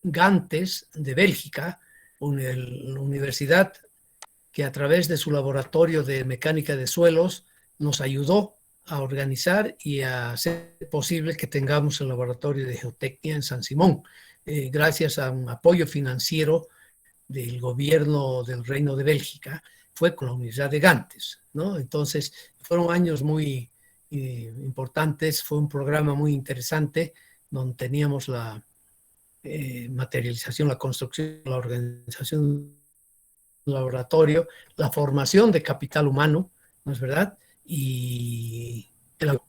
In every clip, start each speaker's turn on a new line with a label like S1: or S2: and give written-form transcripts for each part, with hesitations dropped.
S1: Gantes de Bélgica, la universidad que a través de su laboratorio de mecánica de suelos nos ayudó a organizar y a hacer posible que tengamos el laboratorio de geotecnia en San Simón, gracias a un apoyo financiero del gobierno del Reino de Bélgica, fue con la Universidad de Gantes, ¿no? Entonces, fueron años muy importantes, fue un programa muy interesante donde teníamos la materialización, la construcción, la organización del laboratorio, la formación de capital humano, ¿no es verdad? Y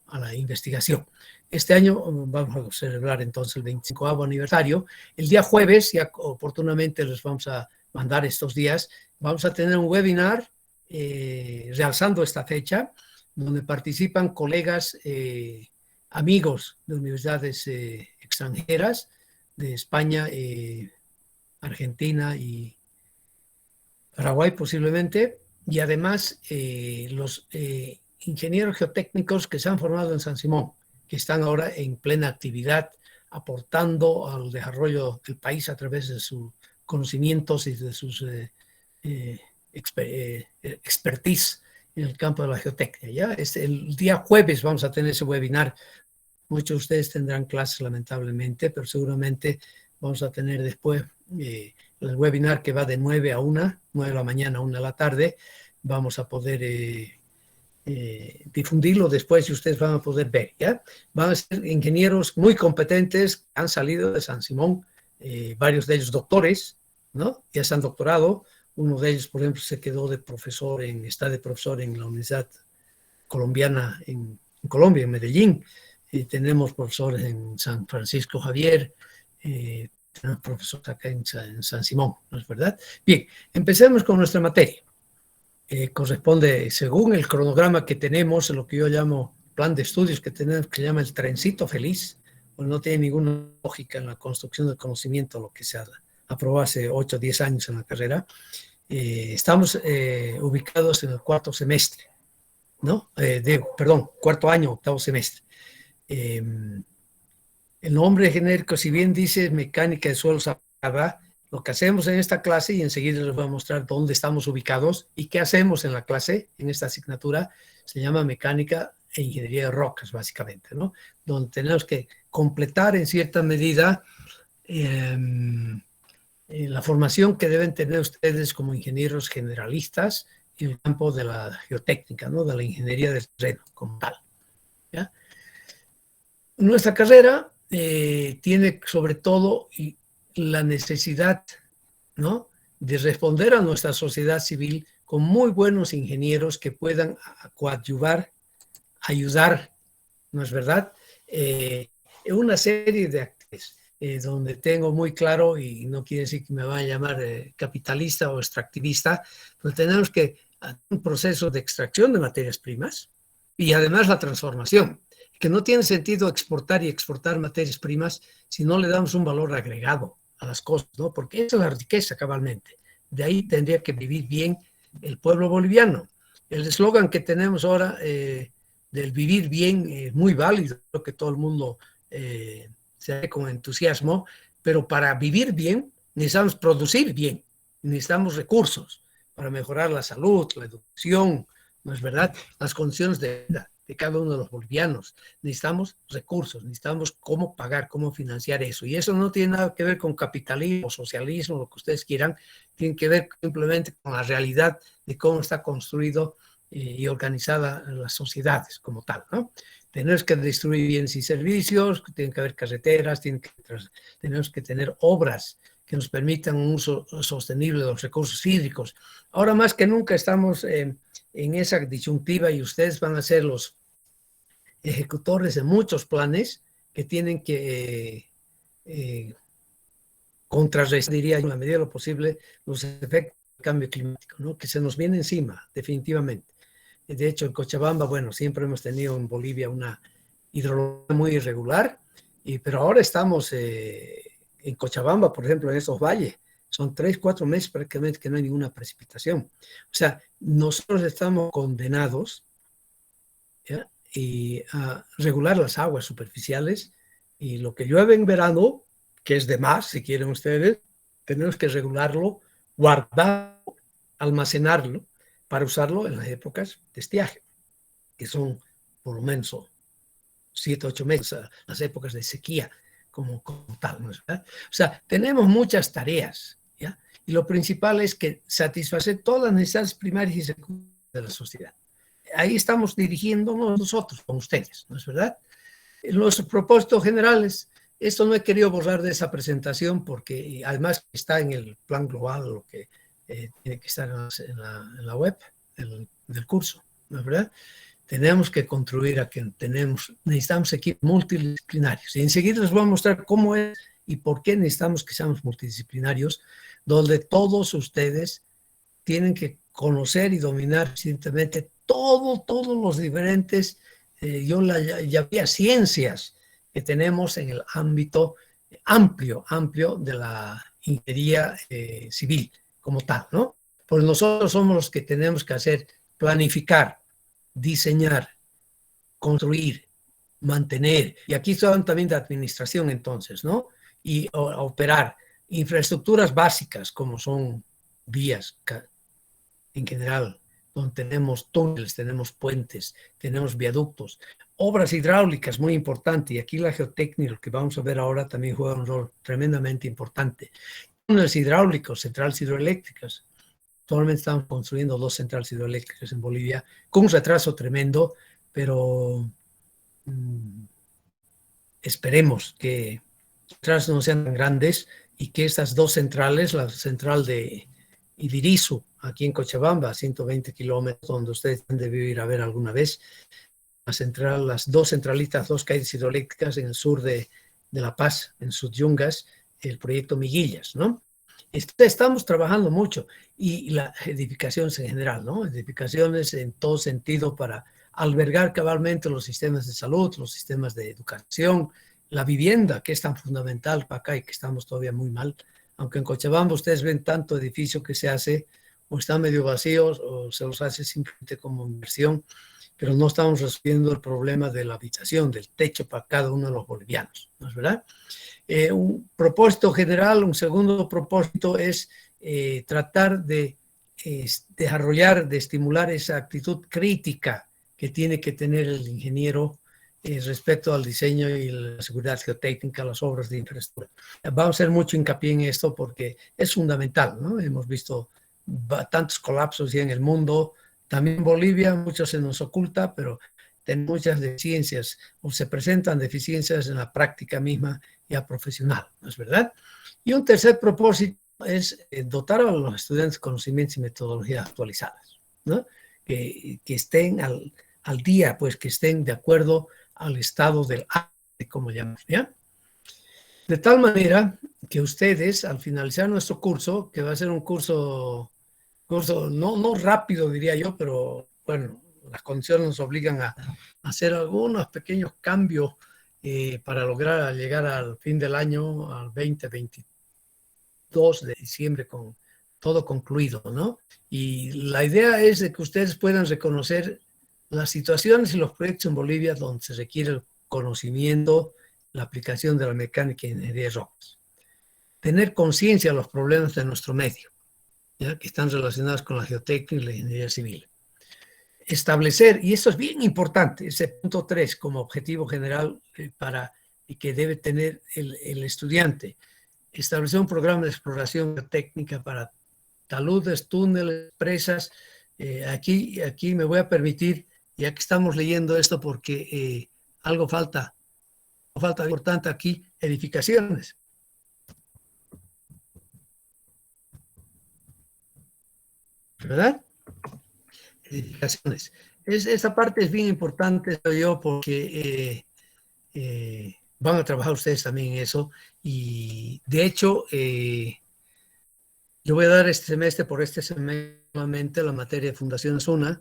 S1: a la investigación. Este año vamos a celebrar entonces el 25º aniversario. El día jueves, ya oportunamente les vamos a mandar estos días, vamos a tener un webinar realzando esta fecha, donde participan colegas, amigos de universidades extranjeras, de España, Argentina y Paraguay posiblemente, y además los ingenieros geotécnicos que se han formado en San Simón, que están ahora en plena actividad, aportando al desarrollo del país a través de sus conocimientos y de sus expertise en el campo de la geotecnia. ¿Ya? El día jueves vamos a tener ese webinar. Muchos de ustedes tendrán clases lamentablemente, pero seguramente vamos a tener después el webinar que va de 9 a 1, 9 de la mañana a 1 de la tarde. Vamos a poder difundirlo después y ustedes van a poder ver. ¿Ya? Van a ser ingenieros muy competentes que han salido de San Simón, varios de ellos doctores, ¿no? Ya se han doctorado. Uno de ellos, por ejemplo, se quedó de profesor, está de profesor en la Universidad Colombiana en Colombia, en Medellín. Tenemos profesores en San Francisco Javier, tenemos profesores acá en San Simón, ¿no es verdad? Bien, empecemos con nuestra materia. Corresponde, según el cronograma que tenemos, lo que yo llamo plan de estudios que tenemos, que se llama el trencito feliz, pues no tiene ninguna lógica en la construcción del conocimiento, lo que se aprobó hace 8 o 10 años en la carrera. Estamos ubicados en el cuarto semestre, ¿no? Perdón, cuarto año, octavo semestre. El nombre genérico, si bien dice mecánica de suelos, lo que hacemos en esta clase, y enseguida les voy a mostrar dónde estamos ubicados y qué hacemos en la clase, en esta asignatura, se llama mecánica e ingeniería de rocas, básicamente, ¿no? Donde tenemos que completar en cierta medida la formación que deben tener ustedes como ingenieros generalistas en el campo de la geotécnica, ¿no? De la ingeniería del terreno como tal. ¿Ya? Nuestra carrera tiene sobre todo la necesidad, ¿no?, de responder a nuestra sociedad civil con muy buenos ingenieros que puedan coadyuvar, ayudar, ¿no es verdad?, en una serie de actividades donde tengo muy claro, y no quiere decir que me vayan a llamar capitalista o extractivista, pero tenemos que hacer un proceso de extracción de materias primas y además la transformación, que no tiene sentido exportar y exportar materias primas si no le damos un valor agregado a las cosas, ¿no? Porque esa es la riqueza cabalmente. De ahí tendría que vivir bien el pueblo boliviano. El eslogan que tenemos ahora del vivir bien es muy válido, creo que todo el mundo se hace con entusiasmo, pero para vivir bien necesitamos producir bien, necesitamos recursos para mejorar la salud, la educación, ¿no es verdad?, las condiciones de vida de cada uno de los bolivianos. Necesitamos recursos, necesitamos cómo pagar, cómo financiar eso. Y eso no tiene nada que ver con capitalismo, socialismo, lo que ustedes quieran, tiene que ver simplemente con la realidad de cómo está construido y organizada las sociedades como tal, ¿no? Tenemos que distribuir bienes y servicios, tienen que haber carreteras, tenemos que tener obras que nos permitan un uso sostenible de los recursos hídricos. Ahora más que nunca estamos en esa disyuntiva y ustedes van a ser los ejecutores de muchos planes que tienen que contrarrestar, diría yo, en la medida de lo posible, los efectos del cambio climático, ¿no?, que se nos viene encima, definitivamente. De hecho, en Cochabamba, bueno, siempre hemos tenido en Bolivia una hidrología muy irregular, pero ahora estamos en Cochabamba, por ejemplo, en esos valles, son 3, 4 meses prácticamente que no hay ninguna precipitación. O sea, nosotros estamos condenados, ¿ya?, y a regular las aguas superficiales, y lo que llueve en verano que es de más, si quieren ustedes, tenemos que regularlo, guardarlo, almacenarlo, para usarlo en las épocas de estiaje, que son por lo menos 7, 8 meses, las épocas de sequía como tal, ¿no es verdad? O sea, tenemos muchas tareas, ¿ya? Y lo principal es que satisfacer todas las necesidades primarias y secundarias de la sociedad. Ahí estamos dirigiéndonos nosotros, con ustedes, ¿no es verdad? Los propósitos generales, esto no he querido borrar de esa presentación porque además está en el plan global, lo que tiene que estar en la web del curso, ¿no es verdad? Tenemos que construir a que necesitamos equipos multidisciplinarios. Y enseguida les voy a mostrar cómo es y por qué necesitamos que seamos multidisciplinarios, donde todos ustedes tienen que conocer y dominar recientemente todos los diferentes, yo llamaría ciencias que tenemos en el ámbito amplio de la ingeniería civil como tal, ¿no? Pues nosotros somos los que tenemos que hacer, planificar, diseñar, construir, mantener, y aquí son también de administración entonces, ¿no? Y operar infraestructuras básicas como son vías en general, donde tenemos túneles, tenemos puentes, tenemos viaductos, obras hidráulicas, muy importante, y aquí la geotecnia, lo que vamos a ver ahora, también juega un rol tremendamente importante. Túneles hidráulicos, centrales hidroeléctricas. Actualmente estamos construyendo 2 centrales hidroeléctricas en Bolivia, con un retraso tremendo, pero esperemos que los retrasos no sean tan grandes y que estas 2 centrales, la central de Idirizu, aquí en Cochabamba, a 120 kilómetros, donde ustedes deben de ir a ver alguna vez, las 2 centralitas, 2 caídas hidroeléctricas en el sur de La Paz, en Sudyungas, el proyecto Miguillas, ¿no? Estamos trabajando mucho y las edificaciones en general, ¿no? Edificaciones en todo sentido para albergar cabalmente los sistemas de salud, los sistemas de educación, la vivienda, que es tan fundamental para acá y que estamos todavía muy mal. Aunque en Cochabamba ustedes ven tanto edificio que se hace, o están medio vacíos, o se los hace simplemente como inversión, pero no estamos resolviendo el problema de la habitación, del techo para cada uno de los bolivianos, ¿no es verdad? Un propósito general, un segundo propósito es tratar de desarrollar, de estimular esa actitud crítica que tiene que tener el ingeniero respecto al diseño y la seguridad geotécnica, las obras de infraestructura. Vamos a hacer mucho hincapié en esto porque es fundamental, ¿no? Hemos visto tantos colapsos ya en el mundo, también en Bolivia, mucho se nos oculta, pero tenemos muchas deficiencias o se presentan deficiencias en la práctica misma ya profesional, ¿no es verdad? Y un tercer propósito es dotar a los estudiantes de conocimientos y metodologías actualizadas, ¿no? Que estén al día, pues que estén de acuerdo al estado del arte, como llamamos, ¿ya? De tal manera que ustedes, al finalizar nuestro curso, que va a ser un curso no rápido, diría yo, pero bueno, las condiciones nos obligan a hacer algunos pequeños cambios para lograr llegar al fin del año, al 2022 de diciembre, con todo concluido, ¿no? Y la idea es de que ustedes puedan reconocer las situaciones y los proyectos en Bolivia donde se requiere el conocimiento, la aplicación de la mecánica y ingeniería de rocas. Tener conciencia de los problemas de nuestro medio, ¿ya? Que están relacionados con la geotecnia y la ingeniería civil. Establecer, y esto es bien importante, ese punto 3 como objetivo general y que debe tener el estudiante, establecer un programa de exploración geotécnica para taludes, túneles, presas. Aquí me voy a permitir, ya que estamos leyendo esto, porque algo falta importante aquí, edificaciones. ¿Verdad? Edificaciones. Esa parte es bien importante, yo, porque van a trabajar ustedes también en eso. Y de hecho, yo voy a dar este semestre, por este semestre, nuevamente la materia de Fundaciones UNA,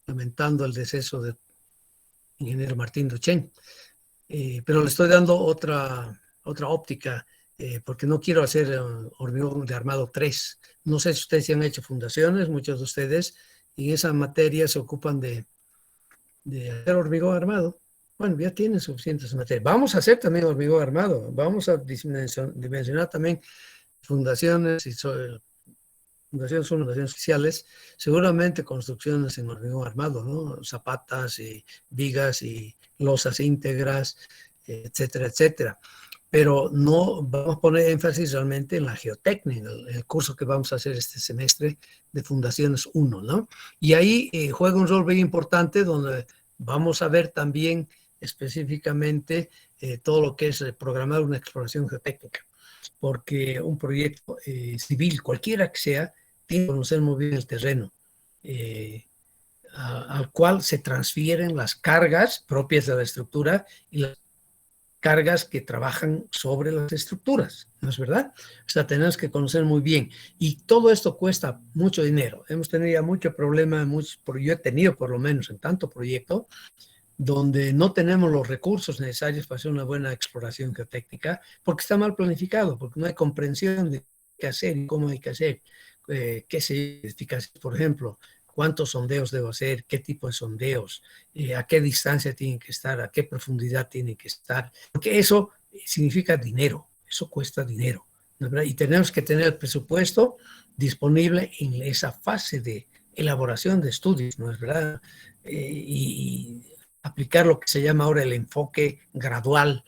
S1: lamentando el deceso del ingeniero Martín Duchén. Pero le estoy dando otra óptica, porque no quiero hacer hormigón de armado 3. No sé si ustedes ya han hecho fundaciones, muchos de ustedes, y en esa materia se ocupan de hacer hormigón armado. Bueno, ya tienen suficientes materias. Vamos a hacer también hormigón armado. Vamos a dimensionar también fundaciones y fundaciones son fundaciones oficiales, seguramente construcciones en hormigón armado, ¿no? Zapatas y vigas y losas íntegras, etcétera, etcétera. Pero no vamos a poner énfasis realmente en la geotecnia, el curso que vamos a hacer este semestre de Fundaciones 1, ¿no? Y ahí juega un rol muy importante donde vamos a ver también específicamente todo lo que es programar una exploración geotécnica, porque un proyecto civil, cualquiera que sea, tiene que conocer muy bien el terreno, al cual se transfieren las cargas propias de la estructura y las cargas que trabajan sobre las estructuras, ¿no es verdad? O sea, tenemos que conocer muy bien. Y todo esto cuesta mucho dinero. Hemos tenido ya mucho problema, yo he tenido por lo menos en tanto proyecto, donde no tenemos los recursos necesarios para hacer una buena exploración geotécnica, porque está mal planificado, porque no hay comprensión de qué hacer y cómo hay que hacer, qué significa, por ejemplo, cuántos sondeos debo hacer, qué tipo de sondeos, a qué distancia tienen que estar, a qué profundidad tienen que estar, porque eso significa dinero, eso cuesta dinero, ¿no es verdad? Y tenemos que tener el presupuesto disponible en esa fase de elaboración de estudios, ¿no es verdad? Y aplicar lo que se llama ahora el enfoque gradual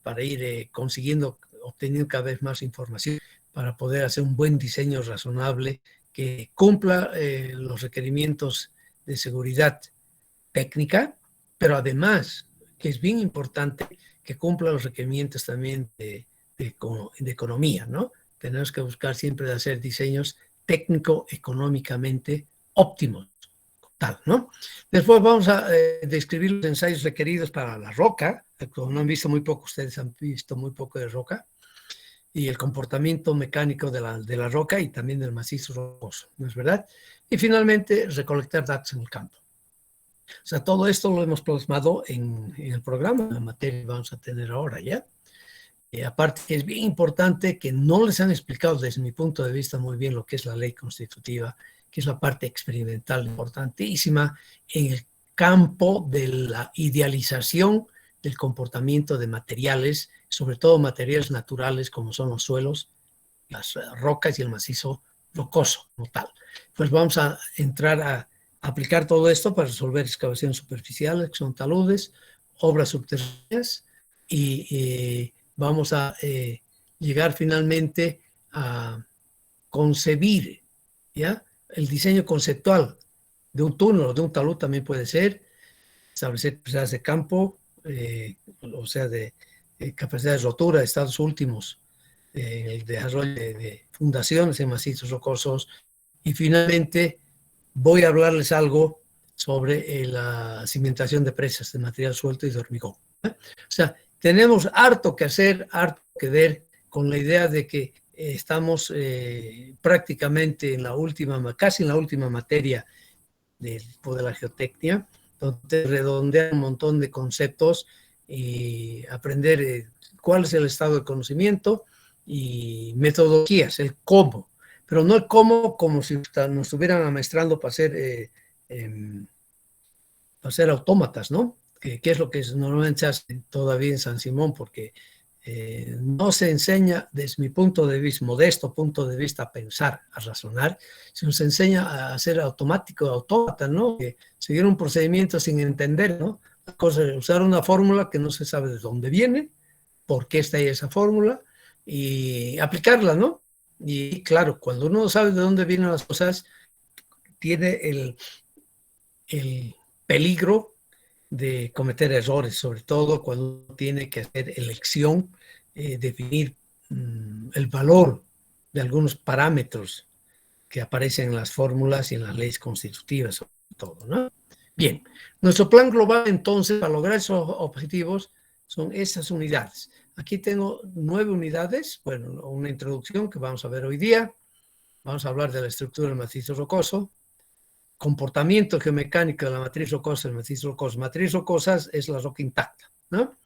S1: para ir consiguiendo, obteniendo cada vez más información para poder hacer un buen diseño razonable que cumpla los requerimientos de seguridad técnica, pero además, que es bien importante, que cumpla los requerimientos también de economía, ¿no? Tenemos que buscar siempre de hacer diseños técnico-económicamente óptimos. Tal, ¿no? Después vamos a describir los ensayos requeridos para la roca, como no han visto muy poco, ustedes han visto muy poco de roca, y el comportamiento mecánico de la roca y también del macizo rocoso, ¿no es verdad? Y finalmente, recolectar datos en el campo. O sea, todo esto lo hemos plasmado en el programa, en la materia que vamos a tener ahora, ¿ya? Aparte, es bien importante que no les han explicado desde mi punto de vista muy bien lo que es la ley constitutiva, que es la parte experimental importantísima en el campo de la idealización del comportamiento de materiales, sobre todo materiales naturales como son los suelos, las rocas y el macizo rocoso como tal. Pues vamos a entrar a aplicar todo esto para resolver excavaciones superficiales, que son taludes, obras subterráneas y vamos a llegar finalmente a concebir, ¿ya? El diseño conceptual de un túnel o de un talud también puede ser, establecer capacidades de campo, o sea, de capacidades de rotura, estados últimos, el desarrollo de fundaciones en macizos rocosos y finalmente voy a hablarles algo sobre la cimentación de presas de material suelto y de hormigón. O sea, tenemos harto que hacer, harto que ver con la idea de que estamos prácticamente en la última, casi en la última materia de la geotecnia, donde redondear un montón de conceptos y aprender cuál es el estado de conocimiento y metodologías, el cómo, pero no el cómo como si nos estuvieran amaestrando para ser autómatas, ¿no? Que es lo que normalmente se hace todavía en San Simón, porque no se enseña, desde mi punto de vista, modesto punto de vista, a pensar, a razonar, sino se enseña a ser automático, autómata, ¿no? Seguir un procedimiento sin entender, ¿no? La cosa es usar una fórmula que no se sabe de dónde viene, por qué está ahí esa fórmula, y aplicarla, ¿no? Y claro, cuando uno no sabe de dónde vienen las cosas, tiene el peligro de cometer errores, sobre todo cuando uno tiene que hacer elección, definir el valor de algunos parámetros que aparecen en las fórmulas y en las leyes constitutivas, sobre todo, ¿no? Bien, nuestro plan global entonces para lograr esos objetivos son esas unidades. Aquí tengo 9 unidades, bueno, una introducción que vamos a ver hoy día. Vamos a hablar de la estructura del macizo rocoso, comportamiento geomecánico de la matriz rocosa, el macizo rocoso. Matriz rocosas es la roca intacta, ¿no?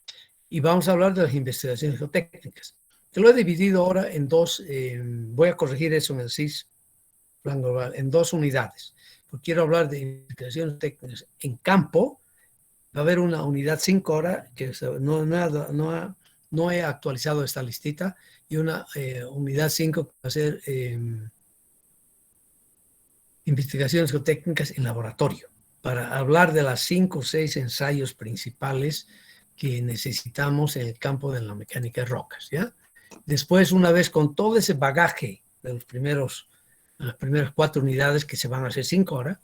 S1: Y vamos a hablar de las investigaciones geotécnicas. Te lo he dividido ahora en dos, voy a corregir eso en el CIS, plan global, en 2 unidades. Porque quiero hablar de investigaciones técnicas en campo Va a haber una unidad 5 ahora, que no he actualizado esta listita, y una unidad 5 que va a ser investigaciones geotécnicas en laboratorio, para hablar de las 5 o 6 ensayos principales que necesitamos en el campo de la mecánica de rocas, ¿ya? Después, una vez con todo ese bagaje de las primeras 4 unidades, que se van a hacer 5 ahora,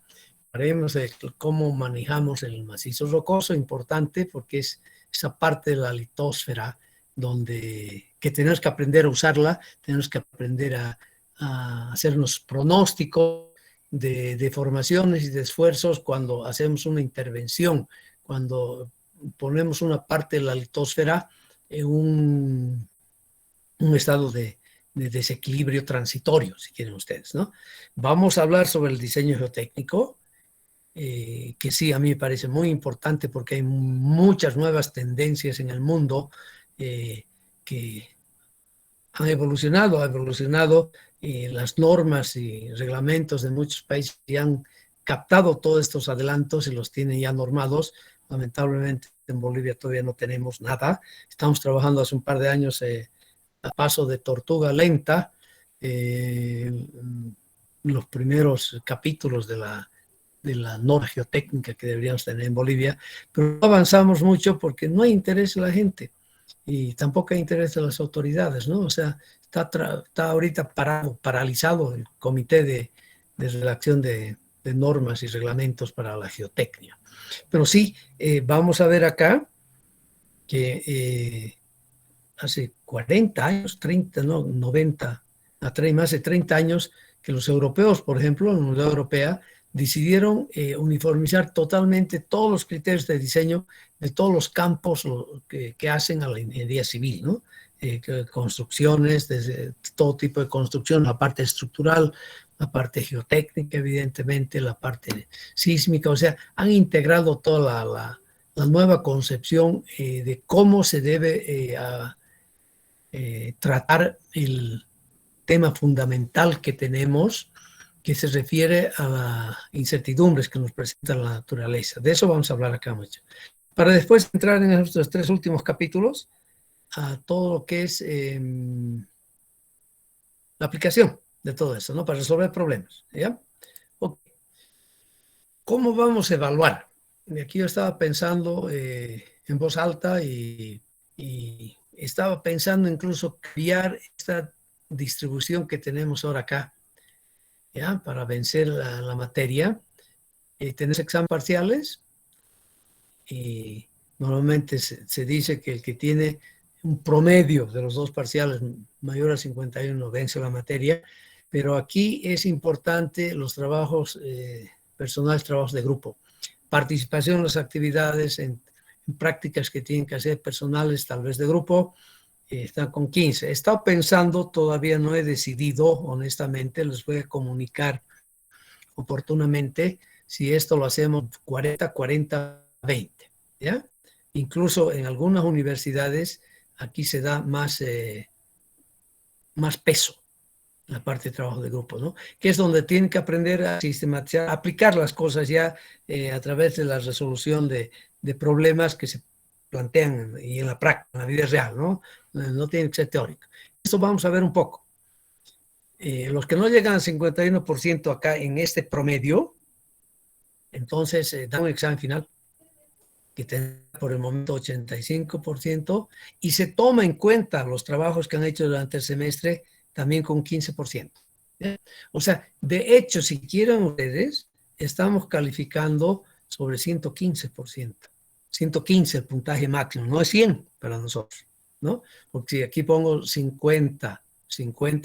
S1: haremos cómo manejamos el macizo rocoso, importante porque es esa parte de la litosfera que tenemos que aprender a usarla, tenemos que aprender a hacernos pronósticos de formaciones y de esfuerzos cuando hacemos una intervención, cuando ponemos una parte de la litosfera en un estado de desequilibrio transitorio, si quieren ustedes, ¿no? Vamos a hablar sobre el diseño geotécnico, que sí, a mí me parece muy importante porque hay muchas nuevas tendencias en el mundo que han evolucionado, las normas y reglamentos de muchos países y han captado todos estos adelantos y los tienen ya normados. Lamentablemente en Bolivia todavía no tenemos nada. Estamos trabajando hace un par de años a paso de tortuga lenta, los primeros capítulos de la norma geotécnica que deberíamos tener en Bolivia, pero no avanzamos mucho porque no hay interés en la gente y tampoco hay interés en las autoridades, ¿no? O sea, está ahorita paralizado el comité de redacción de normas y reglamentos para la geotecnia. Pero sí, vamos a ver acá que hace 40 años, 30, no, 90, más de 30 años, que los europeos, por ejemplo, en la Unión Europea, decidieron uniformizar totalmente todos los criterios de diseño de todos los campos que hacen a la ingeniería civil, ¿no? Construcciones, desde todo tipo de construcción, la parte estructural, la parte geotécnica, evidentemente, la parte sísmica, o sea, han integrado toda la nueva concepción de cómo se debe tratar el tema fundamental que tenemos, que se refiere a las incertidumbres que nos presenta la naturaleza. De eso vamos a hablar acá mucho. Para después entrar en estos 3 últimos capítulos, a todo lo que es la aplicación de todo eso, ¿no? Para resolver problemas, ¿ya? Okay. ¿Cómo vamos a evaluar? Y aquí yo estaba pensando en voz alta y estaba pensando incluso crear esta distribución que tenemos ahora acá, ¿ya? Para vencer la materia. Tenés exámenes parciales y normalmente se dice que el que tiene un promedio de los 2 parciales mayor a 51 vence la materia, pero aquí es importante los trabajos personales, trabajos de grupo, participación en las actividades, en prácticas que tienen que hacer personales, tal vez de grupo. Están con 15. He estado pensando, todavía no he decidido, honestamente, les voy a comunicar oportunamente si esto lo hacemos 40, 40, 20, ¿ya? Incluso en algunas universidades aquí se da más peso en la parte de trabajo de grupo, ¿no? Que es donde tienen que aprender a sistematizar, aplicar las cosas ya a través de la resolución de problemas que se plantean y en la práctica, en la vida real, ¿no? No tiene que ser teórico. Esto vamos a ver un poco. Los que no llegan al 51% acá en este promedio, entonces dan un examen final que tiene por el momento 85% y se toma en cuenta los trabajos que han hecho durante el semestre también con 15%. ¿Ya? O sea, de hecho, si quieren ustedes, estamos calificando sobre 115%. 115 el puntaje máximo, no es 100 para nosotros, ¿no? Porque si aquí pongo 50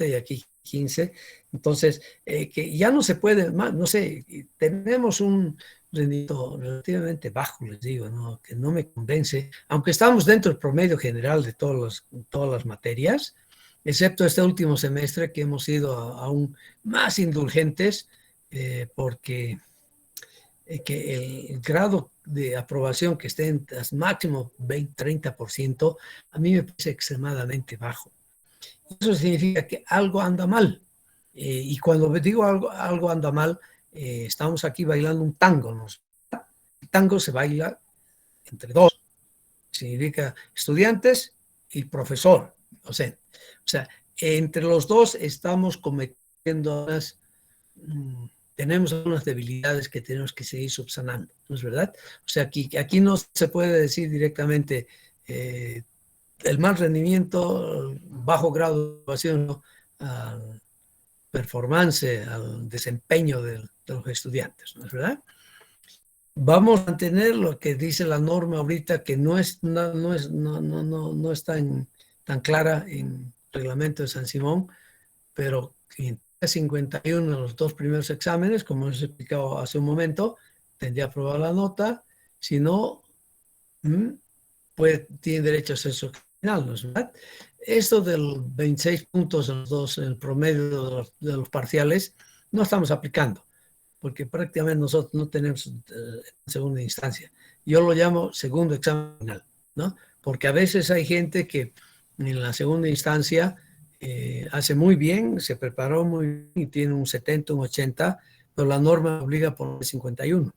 S1: y aquí 15, entonces que ya no se puede más, no sé, tenemos un rendimiento relativamente bajo, les digo, ¿no? Que no me convence, aunque estamos dentro del promedio general de todas las materias, excepto este último semestre que hemos sido aún más indulgentes porque que el grado de aprobación que esté en máximo 20-30%, a mí me parece extremadamente bajo. Eso significa que algo anda mal. Y cuando digo algo anda mal, estamos aquí bailando un tango, ¿no? El tango se baila entre dos, significa estudiantes y profesor, docente. O sea, entre los dos estamos cometiendo tenemos algunas debilidades que tenemos que seguir subsanando, ¿no es verdad? O sea, aquí no se puede decir directamente el mal rendimiento, bajo grado de evaluación, ¿no? Al performance, al desempeño de los estudiantes, ¿no es verdad? Vamos a mantener lo que dice la norma ahorita, que no es tan clara en el reglamento de San Simón, pero en 51 en los dos primeros exámenes, como os he explicado hace un momento, tendría aprobada la nota. Si no, pues tiene derecho a ser final, ¿no es verdad? Esto del 26 puntos en los dos, en el promedio de los parciales, no estamos aplicando, porque prácticamente nosotros no tenemos segunda instancia. Yo lo llamo segundo examen final, ¿no? Porque a veces hay gente que en la segunda instancia hace muy bien, se preparó muy bien y tiene un 70, un 80, pero la norma obliga por 51,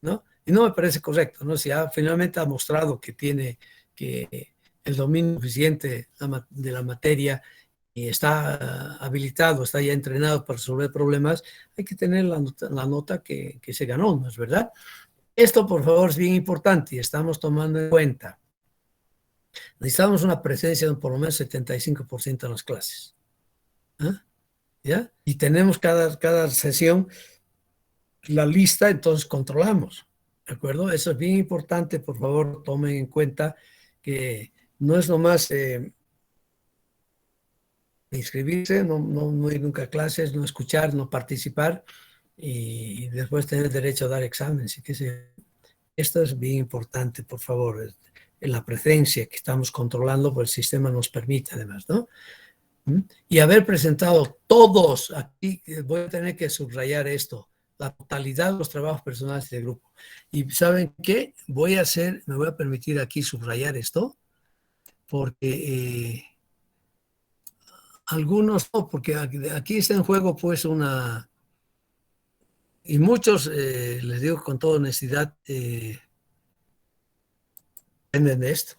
S1: ¿no? Y no me parece correcto, ¿no? Si finalmente ha mostrado que tiene el dominio suficiente de la materia y está habilitado, está ya entrenado para resolver problemas, hay que tener la nota que se ganó, ¿no es verdad? Esto, por favor, es bien importante y estamos tomando en cuenta. Necesitamos una presencia de por lo menos 75% en las clases. ¿Ya? Y tenemos cada sesión la lista, entonces controlamos. ¿De acuerdo? Eso es bien importante, por favor, tomen en cuenta que no es nomás inscribirse, no ir nunca a clases, no escuchar, no participar y después tener derecho a dar exámenes. Esto es bien importante, por favor, en la presencia que estamos controlando, pues el sistema nos permite además, ¿no? Y haber presentado todos, aquí voy a tener que subrayar esto, la totalidad de los trabajos personales del grupo. Y ¿saben qué? Me voy a permitir aquí subrayar esto, porque algunos no, porque aquí está en juego pues y muchos, les digo con toda honestidad, dependen de esto.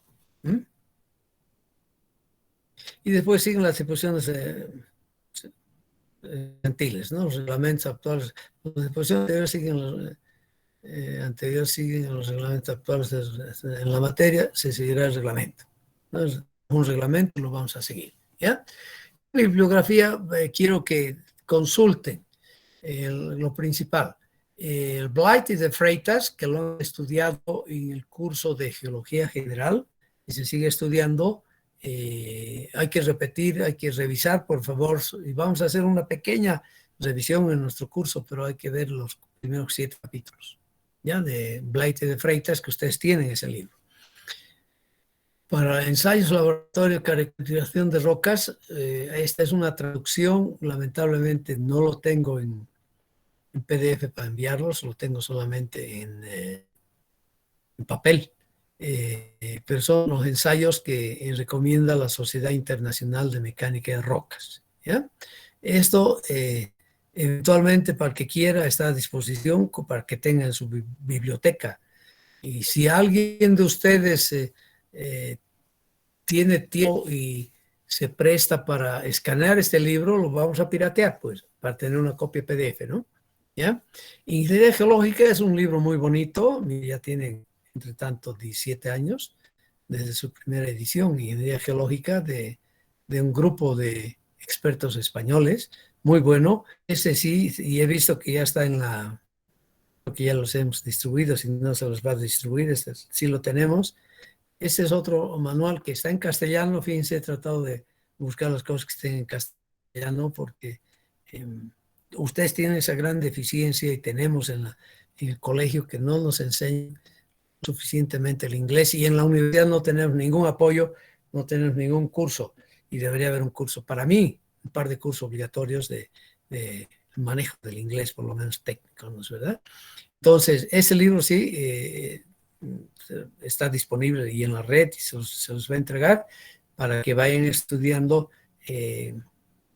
S1: Y después siguen las disposiciones gentiles, ¿no? Los reglamentos actuales, las disposiciones anteriores siguen los reglamentos actuales en la materia, se seguirá el reglamento. ¿No? Un reglamento lo vamos a seguir, ¿ya? Bibliografía, quiero que consulten lo principal. El Blight y de Freitas, que lo han estudiado en el curso de Geología General, y se sigue estudiando. Hay que repetir, hay que revisar, por favor, y vamos a hacer una pequeña revisión en nuestro curso, pero hay que ver los primeros 7 capítulos, ¿ya? De Blight y de Freitas, que ustedes tienen ese libro. Para ensayos, laboratorio, caracterización de rocas, esta es una traducción, lamentablemente no lo tengo en PDF para enviarlos, lo tengo solamente en papel, pero son los ensayos que recomienda la Sociedad Internacional de Mecánica de Rocas, ¿ya? Esto eventualmente para el que quiera está a disposición para que tenga en su biblioteca. Y si alguien de ustedes tiene tiempo y se presta para escanear este libro, lo vamos a piratear, pues, para tener una copia PDF, ¿no? ¿Ya? Ingeniería Geológica es un libro muy bonito, ya tiene, entre tanto, 17 años desde su primera edición, Ingeniería Geológica de un grupo de expertos españoles, muy bueno. Ese sí, y he visto que ya está que ya los hemos distribuido, si no se los va a distribuir, este sí lo tenemos. Este es otro manual que está en castellano, fíjense, he tratado de buscar las cosas que estén en castellano porque ustedes tienen esa gran deficiencia y tenemos en el colegio que no nos enseñan suficientemente el inglés y en la universidad no tenemos ningún apoyo, no tenemos ningún curso y debería haber un curso, para mí, un par de cursos obligatorios de manejo del inglés, por lo menos técnico, ¿no es verdad? Entonces, ese libro sí está disponible y en la red y se los va a entregar para que vayan estudiando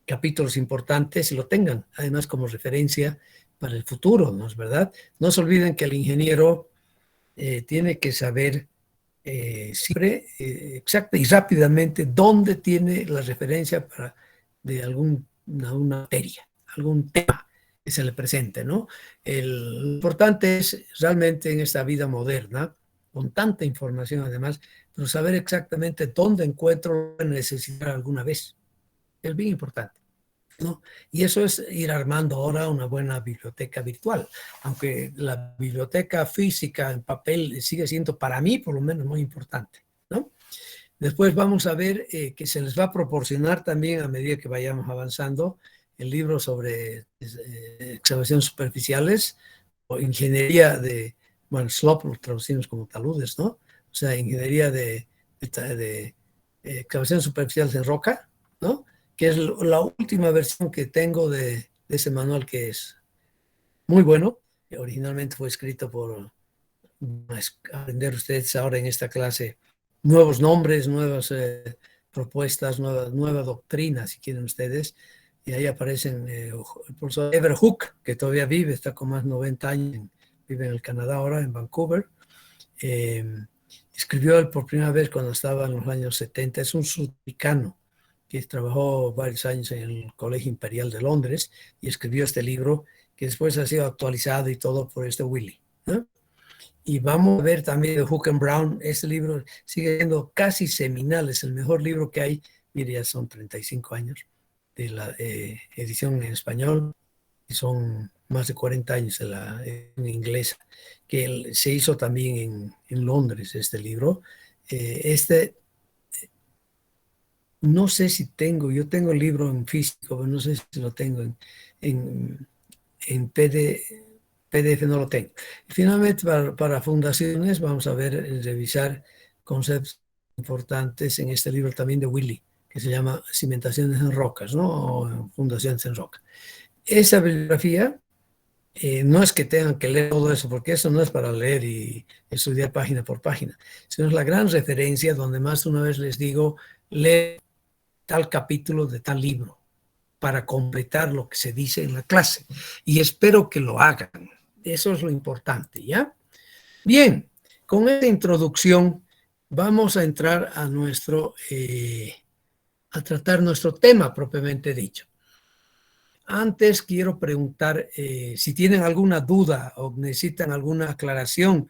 S1: capítulos importantes y lo tengan, además como referencia para el futuro, ¿no es verdad? No se olviden que el ingeniero tiene que saber siempre exacta y rápidamente dónde tiene la referencia de alguna una materia, algún tema que se le presente, ¿no? Lo importante es realmente en esta vida moderna, con tanta información además, pero saber exactamente dónde encuentro lo que necesitar alguna vez. Es bien importante, ¿no? Y eso es ir armando ahora una buena biblioteca virtual, aunque la biblioteca física en papel sigue siendo para mí por lo menos muy importante, ¿no? Después vamos a ver que se les va a proporcionar también a medida que vayamos avanzando el libro sobre excavaciones superficiales o ingeniería de, bueno, SLOP lo traducimos como taludes, ¿no? O sea, ingeniería de excavaciones superficiales en roca, ¿no? Que es la última versión que tengo de ese manual, que es muy bueno. Originalmente fue escrito por aprender ustedes ahora en esta clase nuevos nombres, nuevas propuestas, nueva doctrina, si quieren ustedes. Y ahí aparecen el profesor Ever Hook, que todavía vive, está con más de 90 años, vive en el Canadá ahora, en Vancouver. Escribió él por primera vez cuando estaba en los años 70, es un sudafricano que trabajó varios años en el Colegio Imperial de Londres y escribió este libro que después ha sido actualizado y todo por este Willy, ¿no? Y vamos a ver también de Hook and Brown. Este libro sigue siendo casi seminal, es el mejor libro que hay. Mire, ya son 35 años de la edición en español y son más de 40 años de la edición inglesa, que se hizo también en Londres este libro. No sé si yo tengo el libro en físico, pero no sé si lo tengo en PDF, no lo tengo. Y finalmente, para fundaciones, vamos a ver, revisar conceptos importantes en este libro también de Willy, que se llama Cimentaciones en Rocas, ¿no? O Fundaciones en Roca. Esa bibliografía, no es que tengan que leer todo eso, porque eso no es para leer y estudiar página por página, sino es la gran referencia donde más de una vez les digo, lee tal capítulo de tal libro para completar lo que se dice en la clase. Y espero que lo hagan. Eso es lo importante, ¿ya? Bien, con esta introducción vamos a entrar a tratar nuestro tema propiamente dicho. Antes quiero preguntar si tienen alguna duda o necesitan alguna aclaración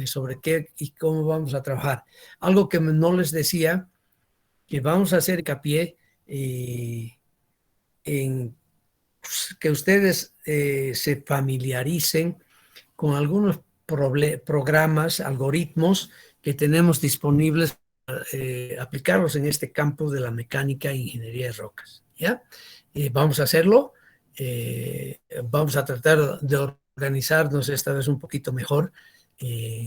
S1: sobre qué y cómo vamos a trabajar. Algo que no les decía, que vamos a hacer hincapié en que ustedes se familiaricen con algunos programas, algoritmos que tenemos disponibles para aplicarlos en este campo de la mecánica e ingeniería de rocas, ¿ya? Vamos a hacerlo, vamos a tratar de organizarnos esta vez un poquito mejor.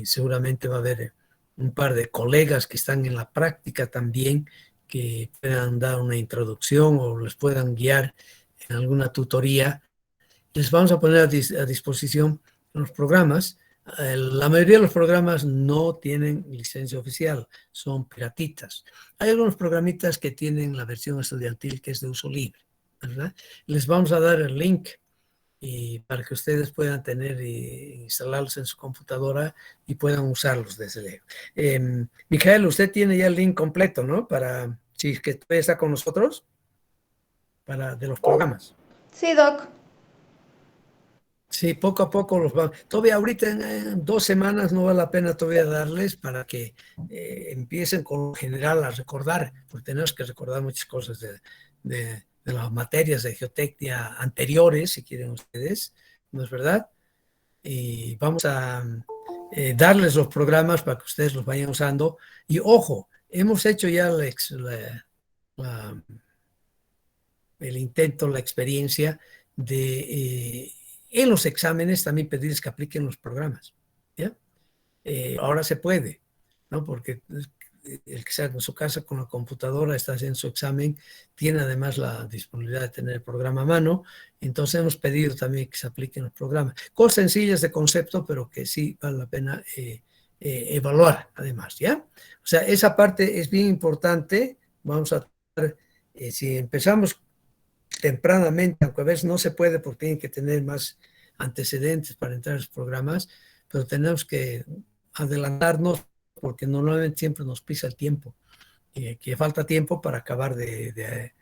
S1: Seguramente va a haber un par de colegas que están en la práctica también, que puedan dar una introducción o les puedan guiar en alguna tutoría. Les vamos a poner a disposición los programas. La mayoría de los programas no tienen licencia oficial, son piratitas. Hay algunos programitas que tienen la versión estudiantil que es de uso libre, ¿verdad? Les vamos a dar el link para que ustedes puedan tener e instalarlos en su computadora y puedan usarlos desde luego. Mijael, usted tiene ya el link completo, ¿no? Para, si es que todavía está con nosotros, de los programas.
S2: Sí, Doc.
S1: Sí, poco a poco los vamos. Todavía ahorita en 2 semanas no vale la pena todavía darles para que empiecen con lo general a recordar, porque tenemos que recordar muchas cosas de las materias de geotecnia anteriores, si quieren ustedes, ¿no es verdad? Y vamos a darles los programas para que ustedes los vayan usando. Y ojo, hemos hecho ya el intento, la experiencia de en los exámenes también pedirles que apliquen los programas, ¿ya? Ahora se puede, ¿no? Porque el que está en su casa con la computadora, está haciendo su examen, tiene además la disponibilidad de tener el programa a mano, entonces hemos pedido también que se apliquen los programas. Cosas sencillas de concepto, pero que sí vale la pena evaluar además, ¿ya? O sea, esa parte es bien importante. Vamos a tratar, si empezamos tempranamente, aunque a veces no se puede porque tienen que tener más antecedentes para entrar a los programas, pero tenemos que adelantarnos porque normalmente siempre nos pisa el tiempo, que falta tiempo para acabar de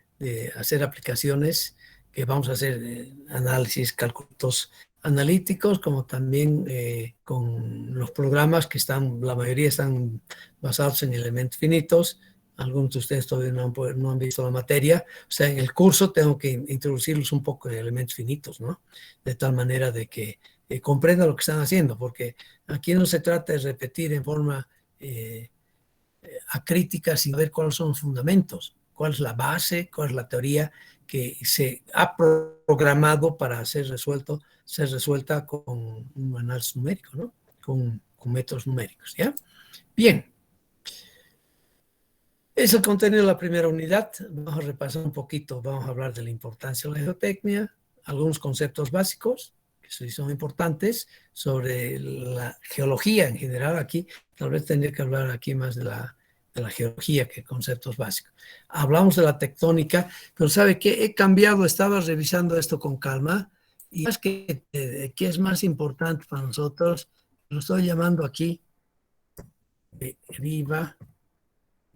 S1: hacer aplicaciones, que vamos a hacer análisis, cálculos analíticos, como también con los programas que están, la mayoría están basados en elementos finitos. Algunos de ustedes todavía no han visto la materia. O sea, en el curso tengo que introducirlos un poco en elementos finitos, ¿no? De tal manera de que comprendan lo que están haciendo, porque aquí no se trata de repetir en forma acrítica, sino ver cuáles son los fundamentos, cuál es la base, cuál es la teoría que se ha programado para ser resuelta con un análisis numérico, ¿no? Con métodos numéricos, ¿ya? Bien. Es el contenido de la primera unidad. Vamos a repasar un poquito, vamos a hablar de la importancia de la geotecnia, algunos conceptos básicos que sí son importantes sobre la geología en general. Aquí tal vez tendría que hablar aquí más de la geología que conceptos básicos. Hablamos de la tectónica, pero ¿sabe qué? He cambiado, estaba revisando esto con calma y es que ¿qué es más importante para nosotros? Lo estoy llamando aquí deriva